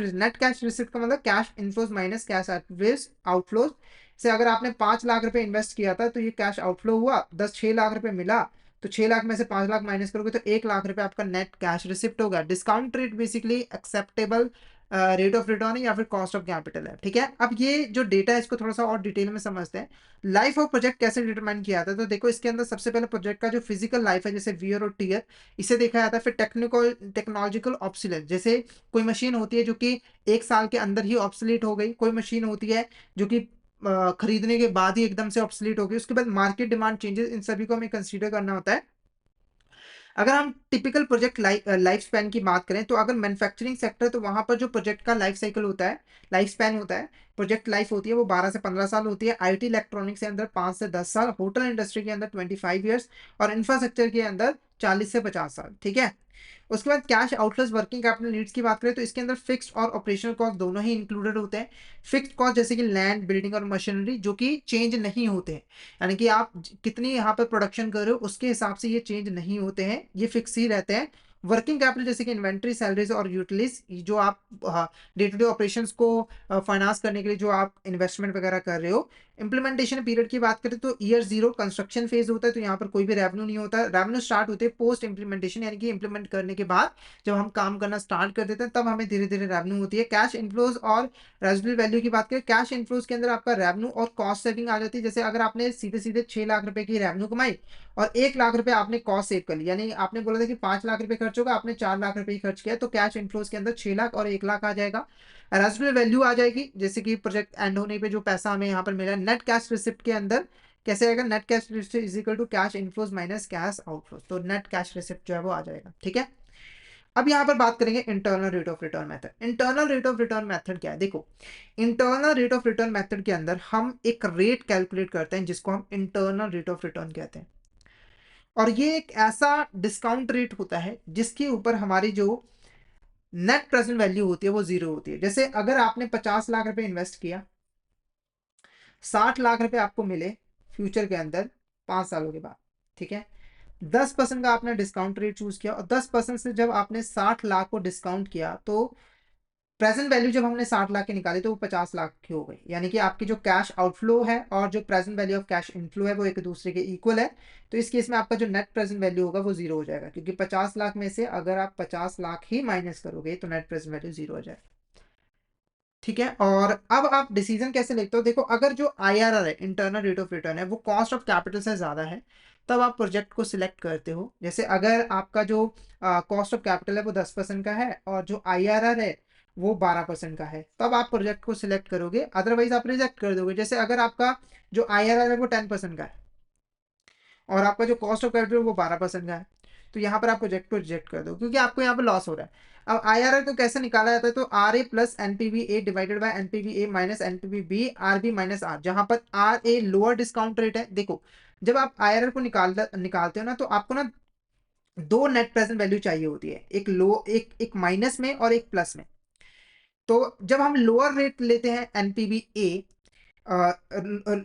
रिसिप्ट का मतलब cash inflows minus cash outflows से, अगर आपने 5 लाख रुपए इन्वेस्ट किया था तो ये कैश आउटफ्लो हुआ, 6 लाख रुपए मिला, तो 6 लाख में से 5 लाख माइनस करोगे तो 1 लाख रुपए आपका नेट कैश रिसिप्ट होगा। Discount rate basically acceptable rate of return है या फिर कॉस्ट ऑफ कैपिटल है। ठीक है, अब ये जो डेटा है इसको थोड़ा सा और डिटेल में समझते हैं। लाइफ ऑफ प्रोजेक्ट कैसे डिटरमाइन किया जाता है, तो देखो इसके अंदर सबसे पहले प्रोजेक्ट का जो फिजिकल लाइफ है, जैसे वियर और टीयर, इसे देखा जाता है। फिर टेक्नोलॉजिकल ऑब्सोलेंस, जैसे कोई मशीन होती है जो कि 1 साल के अंदर ही ऑब्सोलीट हो गई, कोई मशीन होती है जो कि खरीदने के बाद ही एकदम से ऑब्सोलीट हो गई। उसके बाद मार्केट डिमांड चेंजेस, इन सभी को हमें कंसीडर करना होता है। अगर हम टिपिकल प्रोजेक्ट लाइफ स्पैन की बात करें, तो अगर मैन्युफैक्चरिंग सेक्टर, तो वहां पर जो प्रोजेक्ट का लाइफ साइकिल होता है, लाइफ स्पैन होता है, प्रोजेक्ट लाइफ होती है वो 12 से 15 साल होती है। आईटी इलेक्ट्रॉनिक्स के अंदर 5 से 10 साल, होटल इंडस्ट्री के अंदर 25 ईयर्स, और इंफ्रास्ट्रक्चर के अंदर 40 से 50 साल। ठीक है, उसके बाद cash outflows working capital needs की बात करें, तो इसके अंदर फिक्स्ड और ऑपरेशनल कॉस्ट दोनों ही इंक्लूडेड होते हैं। फिक्स्ड कॉस्ट जैसे कि लैंड, बिल्डिंग और मशीनरी, जो कि चेंज नहीं होते हैं, यानी कि आप कितनी यहाँ पर प्रोडक्शन कर रहे हो उसके हिसाब से ये चेंज नहीं होते हैं, ये फिक्स ही रहते हैं। वर्किंग कैपिटल जैसे कि इन्वेंट्री, सैलरीज और यूटिलिटीज, जो आप डे टू डे ऑपरेशंस को फाइनेंस करने के लिए जो आप इन्वेस्टमेंट वगैरह कर रहे हो। इंप्लीमेंटेशन पीरियड की बात करें तो ईयर 0 कंस्ट्रक्शन फेज होता है, तो यहाँ पर कोई भी रेवेन्यू नहीं होता। रेवेन्यू स्टार्ट होते हैं पोस्ट इंप्लीमेंटेशन, यानी कि इंप्लीमेंट करने के बाद जब हम काम करना स्टार्ट कर देते हैं तब हमें धीरे धीरे रेवेन्यू होती है। कैश इनफ्लोज और रेजिडुअल वैल्यू की बात करें, कैश इनफ्लोज के अंदर आपका रेवेन्यू और कॉस्ट सेविंग आ जाती है। जैसे अगर आपने सीधे सीधे 6 लाख रुपए की रेवेन्यू कमाई और 1 लाख रुपए आपने कॉस्ट सेव कर लिया, यानी आपने बोला था कि 5 लाख रुपए खर्च होगा, आपने 4 लाख रुपए ही खर्च किया, तो कैश इनफ्लोज के अंदर 6 लाख और 1 लाख आ जाएगा। रेजिडुअल वैल्यू आ जाएगी, जैसे कि प्रोजेक्ट एंड होने पे जो पैसा हमें यहाँ पर मिला। नेट कैश रिसिप्ट के अंदर कैसे आएगा, net cash receipt is equal to cash inflows minus cash outflows, तो नेट कैश रिसिप्ट जो है वो आ जाएगा। ठीक है, अब यहाँ पर बात करेंगे internal rate of return method. Internal rate of return method क्या है, देखो internal rate of return method के अंदर हम एक रेट कैलकुलेट करते हैं जिसको हम इंटरनल रेट ऑफ रिटर्न कहते हैं, और ये एक ऐसा डिस्काउंट रेट होता है जिसके ऊपर हमारी जो नेट प्रेजेंट वैल्यू होती है वो 0 होती है। जैसे अगर आपने 50 लाख रुपए इन्वेस्ट किया, 60 लाख रुपए आपको मिले फ्यूचर के अंदर 5 सालों के बाद। ठीक है, 10% का आपने डिस्काउंट रेट चूज किया, और 10% से जब आपने 60 लाख को डिस्काउंट किया तो प्रेजेंट वैल्यू जब हमने 60 लाख की निकाली तो वो 50 लाख की हो गई, यानी कि आपकी जो कैश आउटफ्लो है और जो present value of cash inflow है वो एक दूसरे के इक्वल है। तो इस केस में आपका जो नेट प्रेजेंट वैल्यू होगा वो जीरो हो जाएगा, क्योंकि 50 लाख में से अगर आप 50 लाख ही माइनस करोगे तो नेट प्रेजेंट वैल्यू जीरो हो जाएगा। ठीक है, और अब आप डिसीजन कैसे लेते हो? देखो, अगर जो IRR है, इंटरनल रेट ऑफ रिटर्न है, वो कॉस्ट ऑफ कैपिटल से ज़्यादा है, तब आप प्रोजेक्ट को सिलेक्ट करते हो। जैसे अगर आपका जो कॉस्ट ऑफ कैपिटल है वो 10% का है और जो IRR है वो 12% का है, तब आप प्रोजेक्ट को सिलेक्ट करोगे, अदरवाइज आप रिजेक्ट कर दोगे। जैसे अगर आपका जो IRR है वो 10% का है और आपका जो कॉस्ट ऑफ कैपिटल वो 12% का है, तो यहाँ पर आप प्रोजेक्ट को रिजेक्ट कर दो, क्योंकि आपको यहाँ पर लॉस हो रहा है। अब IRR को कैसे निकाला जाता है? तो RA plus NPV divided by NPV minus NPV RB minus R, जहां पर RA लोअर डिस्काउंट रेट है। देखो, जब आप IRR को निकालते हो ना, तो आपको ना दो नेट प्रेजेंट वैल्यू चाहिए होती है, एक माइनस में और एक प्लस में। तो जब हम लोअर रेट लेते हैं NPV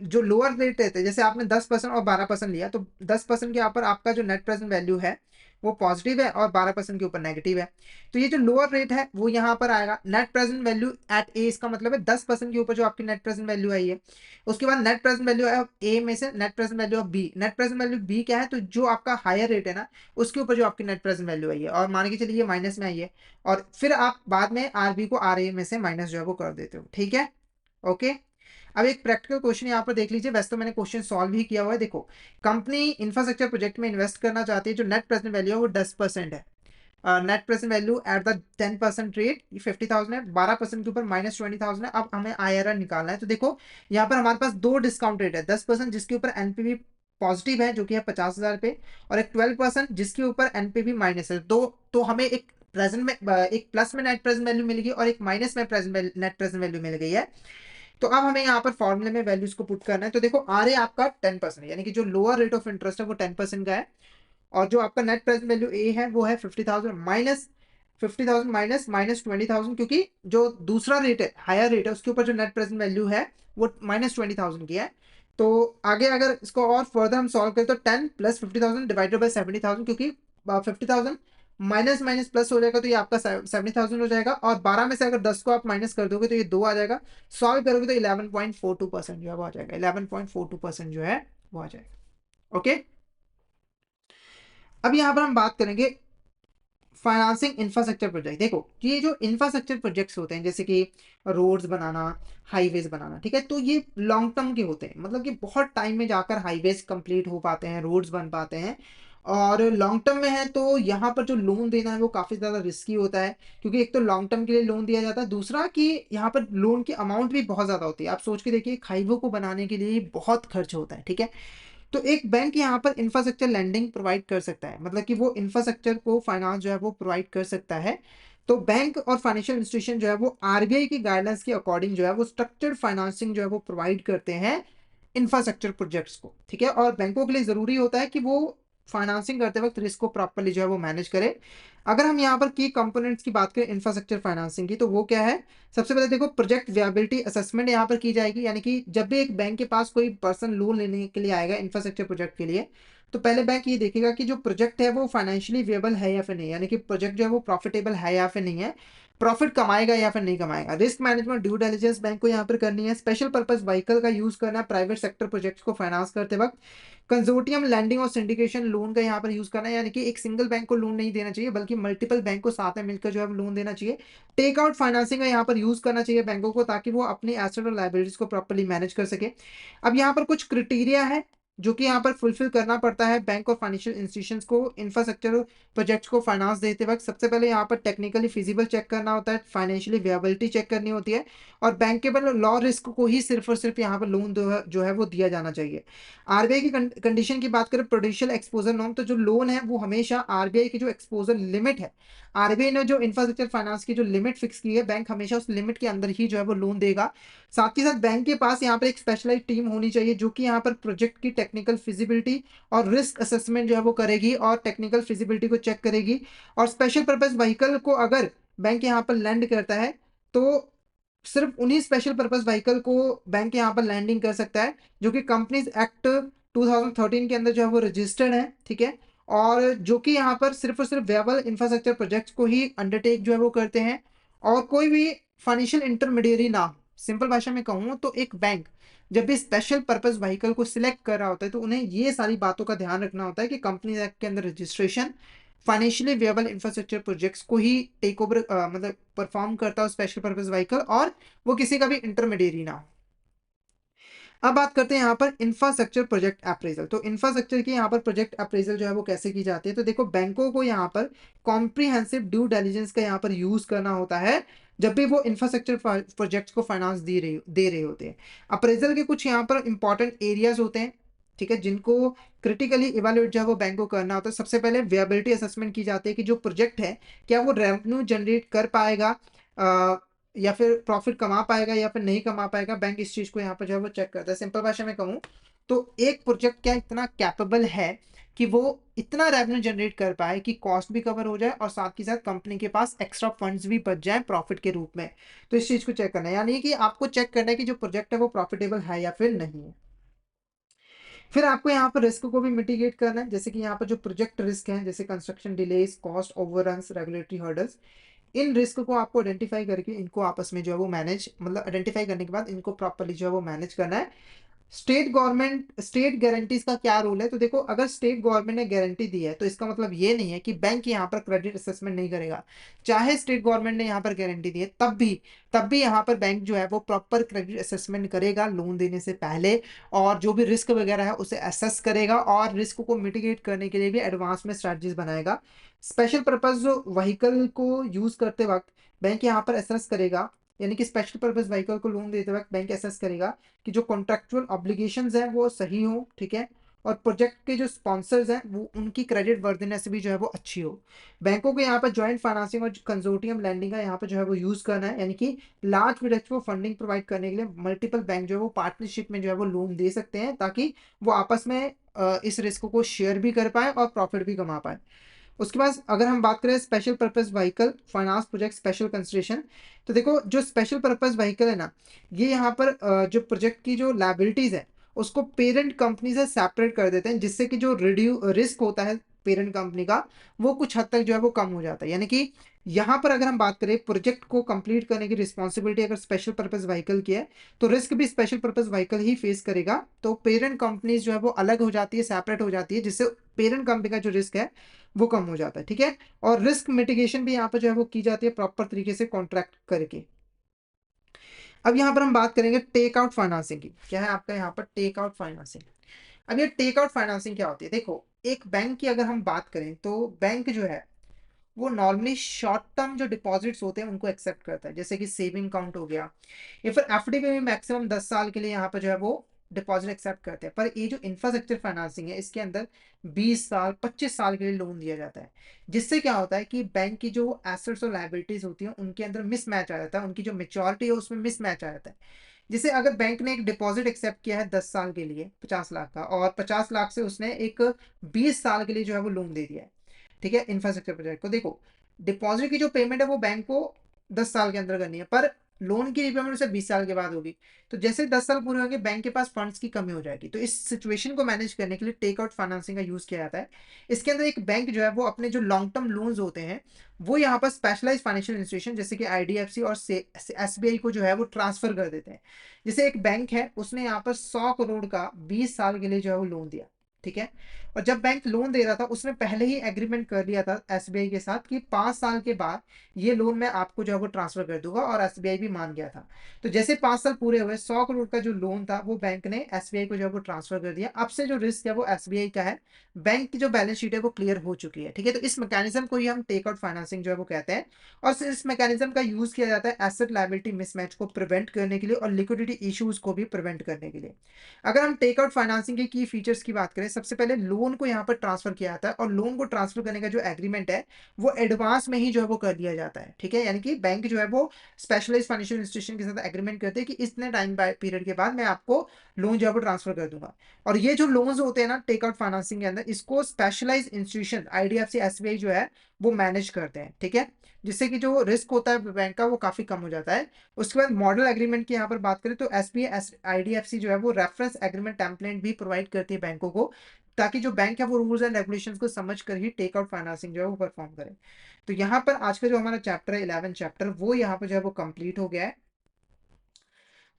जो लोअर रेट रहते हैं, जैसे आपने 10% और 12% लिया, तो 10% के ऊपर आपका जो नेट प्रेजेंट वैल्यू है वो पॉजिटिव है और 12% के ऊपर नेगेटिव है। तो ये जो लोअर रेट है वो यहाँ पर आएगा नेट प्रेजेंट वैल्यू एट ए, इसका मतलब है 10% के ऊपर जो आपकी नेट प्रेजेंट वैल्यू आई है। उसके बाद नेट प्रेजेंट वैल्यू है ए में से net present value of B. Net present value B क्या है? तो जो आपका हायर रेट है ना, उसके ऊपर जो आपकी नेट प्रेजेंट वैल्यू आई है, और मान के चलिए माइनस में आई है, और फिर आप बाद में RB को RA में से माइनस जो है वो कर देते हो। ठीक है, ओके। अब एक प्रैक्टिकल क्वेश्चन यहाँ पर देख लीजिए, वैसे तो मैंने क्वेश्चन सॉल्व ही किया हुआ है। देखो, कंपनी इंफ्रास्ट्रक्चर प्रोजेक्ट में इन्वेस्ट करना चाहती है, जो नेट प्रेजेंट वैल्यू है वो 10% है। Net present value at the 10% rate 50,000 है, 12% के ऊपर -20,000 है। अब हमें IRR निकालना है। तो देखो, यहाँ पर हमारे पास दो डिस्काउंट रेट है, 10% जिसके ऊपर NPV पॉजिटिव है जो कि है 50,000 पे, और एक 12% जिसके ऊपर NPV माइनस है। तो हमें एक प्रेजेंट में एक प्लस में नेट प्रेजेंट वैल्यू मिल गई और एक माइनस में नेट प्रेजेंट वैल्यू मिल गई है। तो अब हमें यहाँ पर फॉर्मूले में वैल्यूज को पुट करना है। तो देखो, RA आपका 10% है, यानी कि जो लोअर रेट ऑफ इंटरेस्ट है वो 10% का है, और जो आपका नेट प्रेजेंट वैल्यू ए है वो है 50,000 माइनस 50,000 माइनस -20,000, क्योंकि जो दूसरा रेट है, हायर रेट है, उसके ऊपर जो नेट प्रेजेंट वैल्यू है वो -20,000 की है। तो आगे अगर इसको और फर्दर हम सॉल्व करें तो 10 प्लस 50,000 डिवाइडेड बाई 70,000, क्योंकि 50,000 माइनस माइनस प्लस हो जाएगा तो ये आपका 70,000 हो जाएगा, और 12 में से अगर 10 को आप माइनस कर दोगे तो ये 2 आ जाएगा। सॉल्व करोगे तो 11.42% जो है वो आ जाएगा, 11.42% जो है वो आ जाएगा। ओके, अब यहाँ पर हम बात करेंगे फाइनेंसिंग इंफ्रास्ट्रक्चर प्रोजेक्ट। देखो, ये जो इंफ्रास्ट्रक्चर प्रोजेक्ट्स होते हैं, जैसे कि रोड्स बनाना, हाईवेज बनाना, ठीक है, तो ये लॉन्ग टर्म के होते हैं, मतलब कि बहुत टाइम में जाकर हाईवेज कंप्लीट हो पाते हैं, रोड्स बन पाते हैं, और लॉन्ग टर्म में है तो यहाँ पर जो लोन देना है वो काफ़ी ज़्यादा रिस्की होता है, क्योंकि एक तो लॉन्ग टर्म के लिए लोन दिया जाता है, दूसरा कि यहाँ पर लोन की अमाउंट भी बहुत ज़्यादा होती है। आप सोच के देखिए, एक हाईवे को बनाने के लिए बहुत खर्च होता है। ठीक है, तो एक बैंक यहाँ पर इंफ्रास्ट्रक्चर लैंडिंग प्रोवाइड कर सकता है, मतलब कि वो इंफ्रास्ट्रक्चर को फाइनेंस जो है वो प्रोवाइड कर सकता है। तो बैंक और फाइनेंशियल इंस्टीट्यूशन जो है वो RBI की गाइडलाइंस के अकॉर्डिंग जो है वो स्ट्रक्चर्ड फाइनेंसिंग जो है वो प्रोवाइड करते हैं इंफ्रास्ट्रक्चर प्रोजेक्ट्स को। ठीक है, और बैंकों के लिए जरूरी होता है कि वो फाइनेंसिंग करते वक्त रिस्क को प्रॉपर्ली जो है वो मैनेज करे। अगर हम यहाँ पर की कंपोनेंट्स की बात करें इंफ्रास्ट्रक्चर फाइनेंसिंग की, तो वो क्या है? सबसे पहले देखो, प्रोजेक्ट वियाबिलिटी असेसमेंट यहाँ पर की जाएगी, यानी कि जब भी एक बैंक के पास कोई पर्सन लोन लेने के लिए आएगा इंफ्रास्ट्रक्चर प्रोजेक्ट के लिए, तो पहले बैंक ये देखेगा कि जो प्रोजेक्ट है वो फाइनेंशियली विएबल है या फिर नहीं, यानी कि प्रोजेक्ट जो है वो प्रॉफिटेबल है या फिर नहीं है, प्रॉफिट कमाएगा या फिर नहीं कमाएगा। Risk management due diligence bank को यहाँ पर करनी है। स्पेशल पर्पस व्हीकल का यूज करना है प्राइवेट सेक्टर प्रोजेक्ट्स को फाइनेंस करते वक्त। कंजोर्टियम लैंडिंग और सिंडिकेशन लोन का यहाँ पर यूज करना है, यानी कि एक सिंगल बैंक को लोन नहीं देना चाहिए बल्कि मल्टीपल बैंक को साथ में मिलकर जो है लोन देना चाहिए। टेक आउट फाइनेंसिंग का यहाँ पर यूज करना चाहिए बैंकों को, ताकि वो अपनी एसेट और लायबिलिटीज को प्रॉपर्ली मैनेज कर सके। अब यहाँ पर कुछ क्रिटेरिया है जो कि यहाँ पर फुलफिल करना पड़ता है बैंक और फाइनेंशियल इंस्टीट्यूशंस को इंफ्रास्ट्रक्चर प्रोजेक्ट्स को फाइनेंस देते वक्त। सबसे पहले यहाँ पर टेक्निकली फिजिबल चेक करना होता है, फाइनेंशियली विएबिलिटी चेक करनी होती है, और बैंकेबल लॉ रिस्क को ही सिर्फ और सिर्फ यहाँ पर लोन जो है वो दिया जाना चाहिए। RBI की कंडीशन की बात करें, प्रोडेंशियल एक्सपोजर नॉर्म, तो जो लोन है वो हमेशा RBI की जो एक्सपोजर लिमिट है, RBI ने जो इंफ्रास्ट्रक्चर फाइनेंस की जो लिमिट फिक्स की है, बैंक हमेशा उस लिमिट के अंदर ही जो है वो लोन देगा। साथ ही साथ बैंक के पास यहाँ पर एक स्पेशलाइज टीम होनी चाहिए जो कि यहाँ पर प्रोजेक्ट की टेक्निकल फिजिबिलिटी और रिस्क असेसमेंट जो है वो करेगी और टेक्निकल फिजिबिलिटी को चेक करेगी। और स्पेशल पर्पज व्हीकल को अगर बैंक यहाँ पर लैंड करता है तो सिर्फ उन्हीं स्पेशल पर्पस व्हीकल को बैंक यहाँ पर लैंडिंग कर सकता है जो कि कंपनीज एक्ट 2013 के अंदर जो है वो रजिस्टर्ड है। ठीक है, और जो कि यहाँ पर सिर्फ और सिर्फ वेबल इंफ्रास्ट्रक्चर प्रोजेक्ट्स को ही अंडरटेक जो है वो करते हैं, और कोई भी फाइनेंशियल इंटरमीडियरी ना हो। सिंपल भाषा में कहूँ तो एक बैंक जब भी स्पेशल पर्पस व्हीकल को सिलेक्ट कर रहा होता है तो उन्हें ये सारी बातों का ध्यान रखना होता है कि कंपनी एक्ट के अंदर रजिस्ट्रेशन फाइनेंशियली वेबल इंफ्रास्ट्रक्चर प्रोजेक्ट्स को ही टेक ओवर मतलब परफॉर्म करता हो स्पेशल पर्पस व्हीकल, और वो किसी का भी इंटरमीडियरी ना हो। अब बात करते हैं यहाँ पर इंफ्रास्ट्रक्चर प्रोजेक्ट अप्रेजल। तो इंफ्रास्ट्रक्चर की यहाँ पर प्रोजेक्ट अप्रेजल जो है वो कैसे की जाती है, तो देखो बैंकों को यहाँ पर कॉम्प्रिहेंसिव ड्यू डिलिजेंस का यहाँ पर यूज करना होता है जब भी वो इंफ्रास्ट्रक्चर प्रोजेक्ट्स को फाइनेंस दे रहे होते हैं। अप्रेजल के कुछ यहाँ पर इंपॉर्टेंट एरियाज होते हैं, ठीक है, जिनको क्रिटिकली इवेल्युएट जो है वो बैंक को करना होता है। सबसे पहले विएबिलिटी असेसमेंट की जाती है कि जो प्रोजेक्ट है क्या वो रेवेन्यू जनरेट कर पाएगा, या फिर प्रॉफिट कमा पाएगा या फिर नहीं कमा पाएगा। बैंक इस चीज को यहाँ पर जो है वो चेक करता है। सिंपल भाषा में कहूँ तो एक प्रोजेक्ट क्या इतना कैपेबल है कि वो इतना रेवेन्यू जनरेट कर पाए कि कॉस्ट भी कवर हो जाए और साथ के साथ कंपनी के पास एक्स्ट्रा फंड्स भी बच जाए प्रॉफिट के रूप में। तो इस चीज को चेक करना है, यानी कि आपको चेक करना है कि जो प्रोजेक्ट है वो प्रॉफिटेबल है या फिर नहीं है। फिर आपको यहाँ पर रिस्क को भी मिटिगेट करना है, जैसे कि यहाँ पर जो प्रोजेक्ट रिस्क है जैसे construction delays, cost overruns, regulatory hurdles, इन रिस्क को आपको आइडेंटिफाई करके इनको आपस में जो है वो मैनेज, मतलब आइडेंटिफाई करने के बाद इनको प्रॉपर्ली जो है वो मैनेज करना है। स्टेट गारंटीज का क्या रोल है, तो देखो अगर स्टेट गवर्नमेंट ने गारंटी दी है तो इसका मतलब ये नहीं है कि बैंक यहाँ पर क्रेडिट असेसमेंट नहीं करेगा। चाहे स्टेट गवर्नमेंट ने यहाँ पर गारंटी दी है तब भी यहाँ पर बैंक जो है वो प्रॉपर क्रेडिट असेसमेंट करेगा लोन देने से पहले, और जो भी रिस्क वगैरह है उसे असेस करेगा और रिस्क को मिटिगेट करने के लिए भी एडवांस में स्ट्रेटजीज बनाएगा। स्पेशल पर्पज व्हीकल को यूज करते वक्त बैंक यहाँ पर असेस करेगा, यानी कि स्पेशल पर्पज व्हीकल को लोन देते वक्त बैंक असेस करेगा कि जो कॉन्ट्रेक्चुअल ऑब्लिगेशंस हैं वो सही हो, ठीक है, और प्रोजेक्ट के जो स्पॉन्सर्स हैं वो उनकी क्रेडिट वर्दिनेस भी जो है वो अच्छी हो। बैंकों को यहाँ पर ज्वाइंट फाइनेंसिंग और कंजोर्टियम लैंडिंग का यहाँ पर जो है वो यूज करना है, यानी कि लार्ज प्रोजेक्ट को फंडिंग प्रोवाइड करने के लिए मल्टीपल बैंक जो है वो पार्टनरशिप में जो है वो लोन दे सकते हैं ताकि वो आपस में इस रिस्क को शेयर भी कर पाए और प्रॉफिट भी कमा पाए। उसके बाद अगर हम बात करें special purpose vehicle finance project special consideration, तो देखो जो स्पेशल पर्पस व्हीकल है ना, ये यहाँ पर जो प्रोजेक्ट की जो लाइबिलिटीज है उसको पेरेंट कंपनी से सेपरेट कर देते हैं, जिससे कि जो रिस्क होता है पेरेंट कंपनी का वो कुछ हद तक जो है वो कम हो जाता है। यानी कि यहाँ पर अगर हम बात करें प्रोजेक्ट को कंप्लीट करने की रिस्पॉन्सिबिलिटी अगर स्पेशल पर्पस व्हीकल की है तो रिस्क भी स्पेशल पर्पस व्हीकल ही फेस करेगा। तो पेरेंट कंपनीज जो है वो अलग हो जाती है, सेपरेट हो जाती है, जिससे पेरेंट कंपनी का जो रिस्क है वो कम हो जाता है, ठीक है। और रिस्क मिटिगेशन भी यहाँ पर जो है वो की जाती है प्रॉपर तरीके से कॉन्ट्रैक्ट करके। अब यहाँ पर हम बात करेंगे टेक आउट फाइनेंसिंग की। क्या है आपका यहाँ पर टेक आउट फाइनेंसिंग। अब ये टेक आउट फाइनेंसिंग क्या होती है, देखो एक बैंक की अगर हम बात करें तो बैंक जो है वो नॉर्मली शॉर्ट टर्म जो डिपॉजिट्स होते हैं उनको एक्सेप्ट करता है, जैसे कि सेविंग अकाउंट हो गया, या फिर एफडी में भी मैक्सिमम 10 साल के लिए यहाँ पर जो है वो डिपॉजिट एक्सेप्ट करते हैं। पर ये जो इंफ्रास्ट्रक्चर फाइनेंसिंग है इसके अंदर 20 साल 25 साल के लिए लोन दिया जाता है, जिससे क्या होता है कि बैंक की जो एसेट्स और लाइबिलिटीज होती हैं उनके अंदर मिसमैच आ जाता है, उनकी जो मेच्योरिटी है उसमें मिसमैच आ जाता है। जैसे अगर बैंक ने एक डिपॉजिट एक्सेप्ट किया है 10 साल के लिए 50 लाख का, और 50 लाख से उसने एक 20 साल के लिए जो है वो लोन दे दिया है, ठीक है, इंफ्रास्ट्रक्चर प्रोजेक्ट को। देखो डिपॉजिट की जो पेमेंट है वो बैंक को 10 साल के अंदर करनी है, पर लोन की रिपेमेंट उसे 20 साल के बाद होगी। तो जैसे 10 साल पूरे होंगे बैंक के पास फंड्स की कमी हो जाएगी। तो इस सिचुएशन को मैनेज करने के लिए टेक आउट फाइनेंसिंग का यूज किया जाता है। इसके अंदर एक बैंक जो है वो अपने जो लॉन्ग टर्म लोन्स होते हैं वो यहाँ पर स्पेशलाइज फाइनेंशियल इंस्टीट्यूशन जैसे कि आईडीएफसी और एसबीआई को जो है वो ट्रांसफर कर देते हैं। जैसे एक बैंक है उसने यहाँ पर 100 करोड़ का 20 साल के लिए जो है वो लोन दिया, ठीक है, और जब बैंक लोन दे रहा था उसने पहले ही एग्रीमेंट कर लिया था एसबीआई के साथ कि 5 साल के बाद ये लोन मैं आपको जो है वो ट्रांसफर कर दूंगा, और एसबीआई भी मान गया था। तो जैसे 5 साल पूरे हुए 100 करोड़ का जो लोन था वो बैंक ने एसबीआई को जो है वो ट्रांसफर कर दिया। अब से जो रिस्क है वो एसबीआई का है, बैंक की जो बैलेंस शीट है वो क्लियर हो चुकी है, ठीक है। तो इस मैकेनिज्म को ही हम टेक आउट फाइनेंसिंग जो है वो कहते हैं, और इस मैकेनिज्म का यूज किया जाता है एसेट लायबिलिटी मिसमैच को प्रिवेंट करने के लिए और लिक्विडिटी इश्यूज को भी प्रिवेंट करने के लिए। अगर हम टेक आउट फाइनेंसिंग के की फीचर्स की बात करें, सबसे पहले लोन को यहाँ पर ट्रांसफर किया जाता है, और लोन को ट्रांसफर करने का जो एग्रीमेंट है वो एडवांस में ही जो है वो कर दिया जाता है, ठीक है। यानी कि बैंक जो है वो स्पेशलाइज फाइनेंशियल इंस्टीट्यूशन के साथ एग्रीमेंट करते हैं कि इतने टाइम पीरियड के बाद मैं आपको लोन जो है वो ट्रांसफर कर दूंगा। और ये जो लोन्स होते हैं ना टेक आउट फाइनेंसिंग के अंदर, इसको स्पेशलाइज इंस्टीट्यूशन आईडीएफसी एसबीआई जो है वो मैनेज करते हैं, ठीक है, जिससे कि जो रिस्क होता है बैंक का वो काफी कम हो जाता है। उसके बाद मॉडल एग्रीमेंट की यहाँ पर बात करें तो एसबीआई आईडीएफसी जो है वो रेफरेंस एग्रीमेंट टेम्पलेट भी प्रोवाइड करती है बैंकों को, ताकि जो बैंक है वो रूल्स एंड रेगुलेशंस को समझ कर ही टेक आउट फाइनेंसिंग जो है वो परफॉर्म करे। तो यहाँ पर आज का जो हमारा चैप्टर है 11 चैप्टर वो यहाँ पर जो है वो कंप्लीट हो गया है।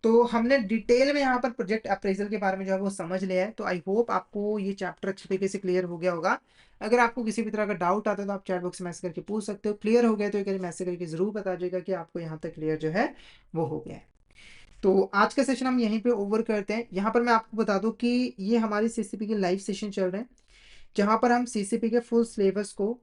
तो हमने डिटेल में यहाँ पर प्रोजेक्ट अप्रेजल के बारे में जो है वो समझ लिया है। तो आई होप आपको ये चैप्टर अच्छे तरीके से क्लियर हो गया होगा। अगर आपको किसी भी तरह का डाउट आता है तो आप चैट बॉक्स में मैसेज करके पूछ सकते हो। क्लियर हो गया तो एक मैसेज करके जरूर बता दीजिएगा कि आपको यहाँ तक क्लियर जो है वो हो गया है। तो आज का सेशन हम यहीं पे ओवर करते हैं। यहाँ पर मैं आपको बता दूं कि ये हमारी सीसीपी के लाइव सेशन चल रहे हैं, जहाँ पर हम सीसीपी के फुल सिलेबस को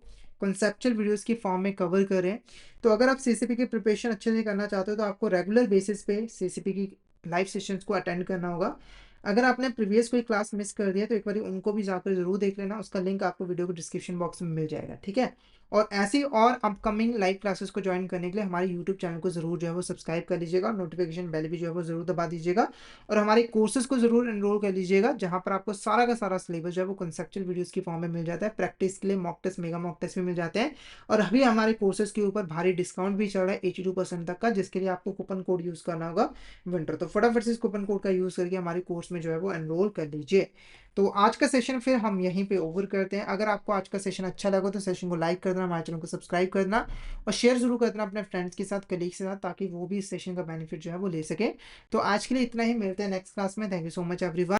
कॉन्सेप्चुअल वीडियोस की फॉर्म में कवर कर रहे हैं। तो अगर आप सीसीपी की प्रिपरेशन अच्छे से करना चाहते हो तो आपको रेगुलर बेसिस पे सीसीपी की लाइव सेशंस को अटेंड करना होगा। अगर आपने प्रीवियस कोई क्लास मिस कर दिया तो एक बार उनको भी जाकर जरूर देख लेना, उसका लिंक आपको वीडियो को डिस्क्रिप्शन बॉक्स में मिल जाएगा, ठीक है। और ऐसी और अपकमिंग लाइव क्लासेस को ज्वाइन करने के लिए हमारे यूट्यूब चैनल को जरूर जो है वो सब्सक्राइब कर लीजिएगा और नोटिफिकेशन बेल भी जो है वो जरूर दबा दीजिएगा। और हमारे कोर्सेज को जरूर एनरोल कर लीजिएगा, जहां पर आपको सारा का सारा सिलेबस जो है वो कंसेप्चुअल वीडियोस की फॉर्म में मिल जाता है। प्रैक्टिस के लिए mock test, mega mock test भी मिल जाते हैं। और अभी हमारे कोर्सेज के ऊपर भारी डिस्काउंट भी चल रहा है 82% तक का, जिसके लिए आपको कूपन कोड यूज करना होगा विंटर। तो फटाफट से इस कूपन कोड का यूज करके हमारे कोर्स में जो है वो एनरोल कर लीजिए। तो आज का सेशन फिर हम यहीं पे ओवर करते हैं। अगर आपको आज का सेशन अच्छा लगा तो सेशन को लाइक कर देना, हमारे चैनल को सब्सक्राइब करना और शेयर जरूर कर देना अपने फ्रेंड्स के साथ, कलीग्स के साथ, ताकि वो भी इस सेशन का बेनिफिट जो है वो ले सके। तो आज के लिए इतना ही, मिलते हैं नेक्स्ट क्लास में। Thank you so much everyone.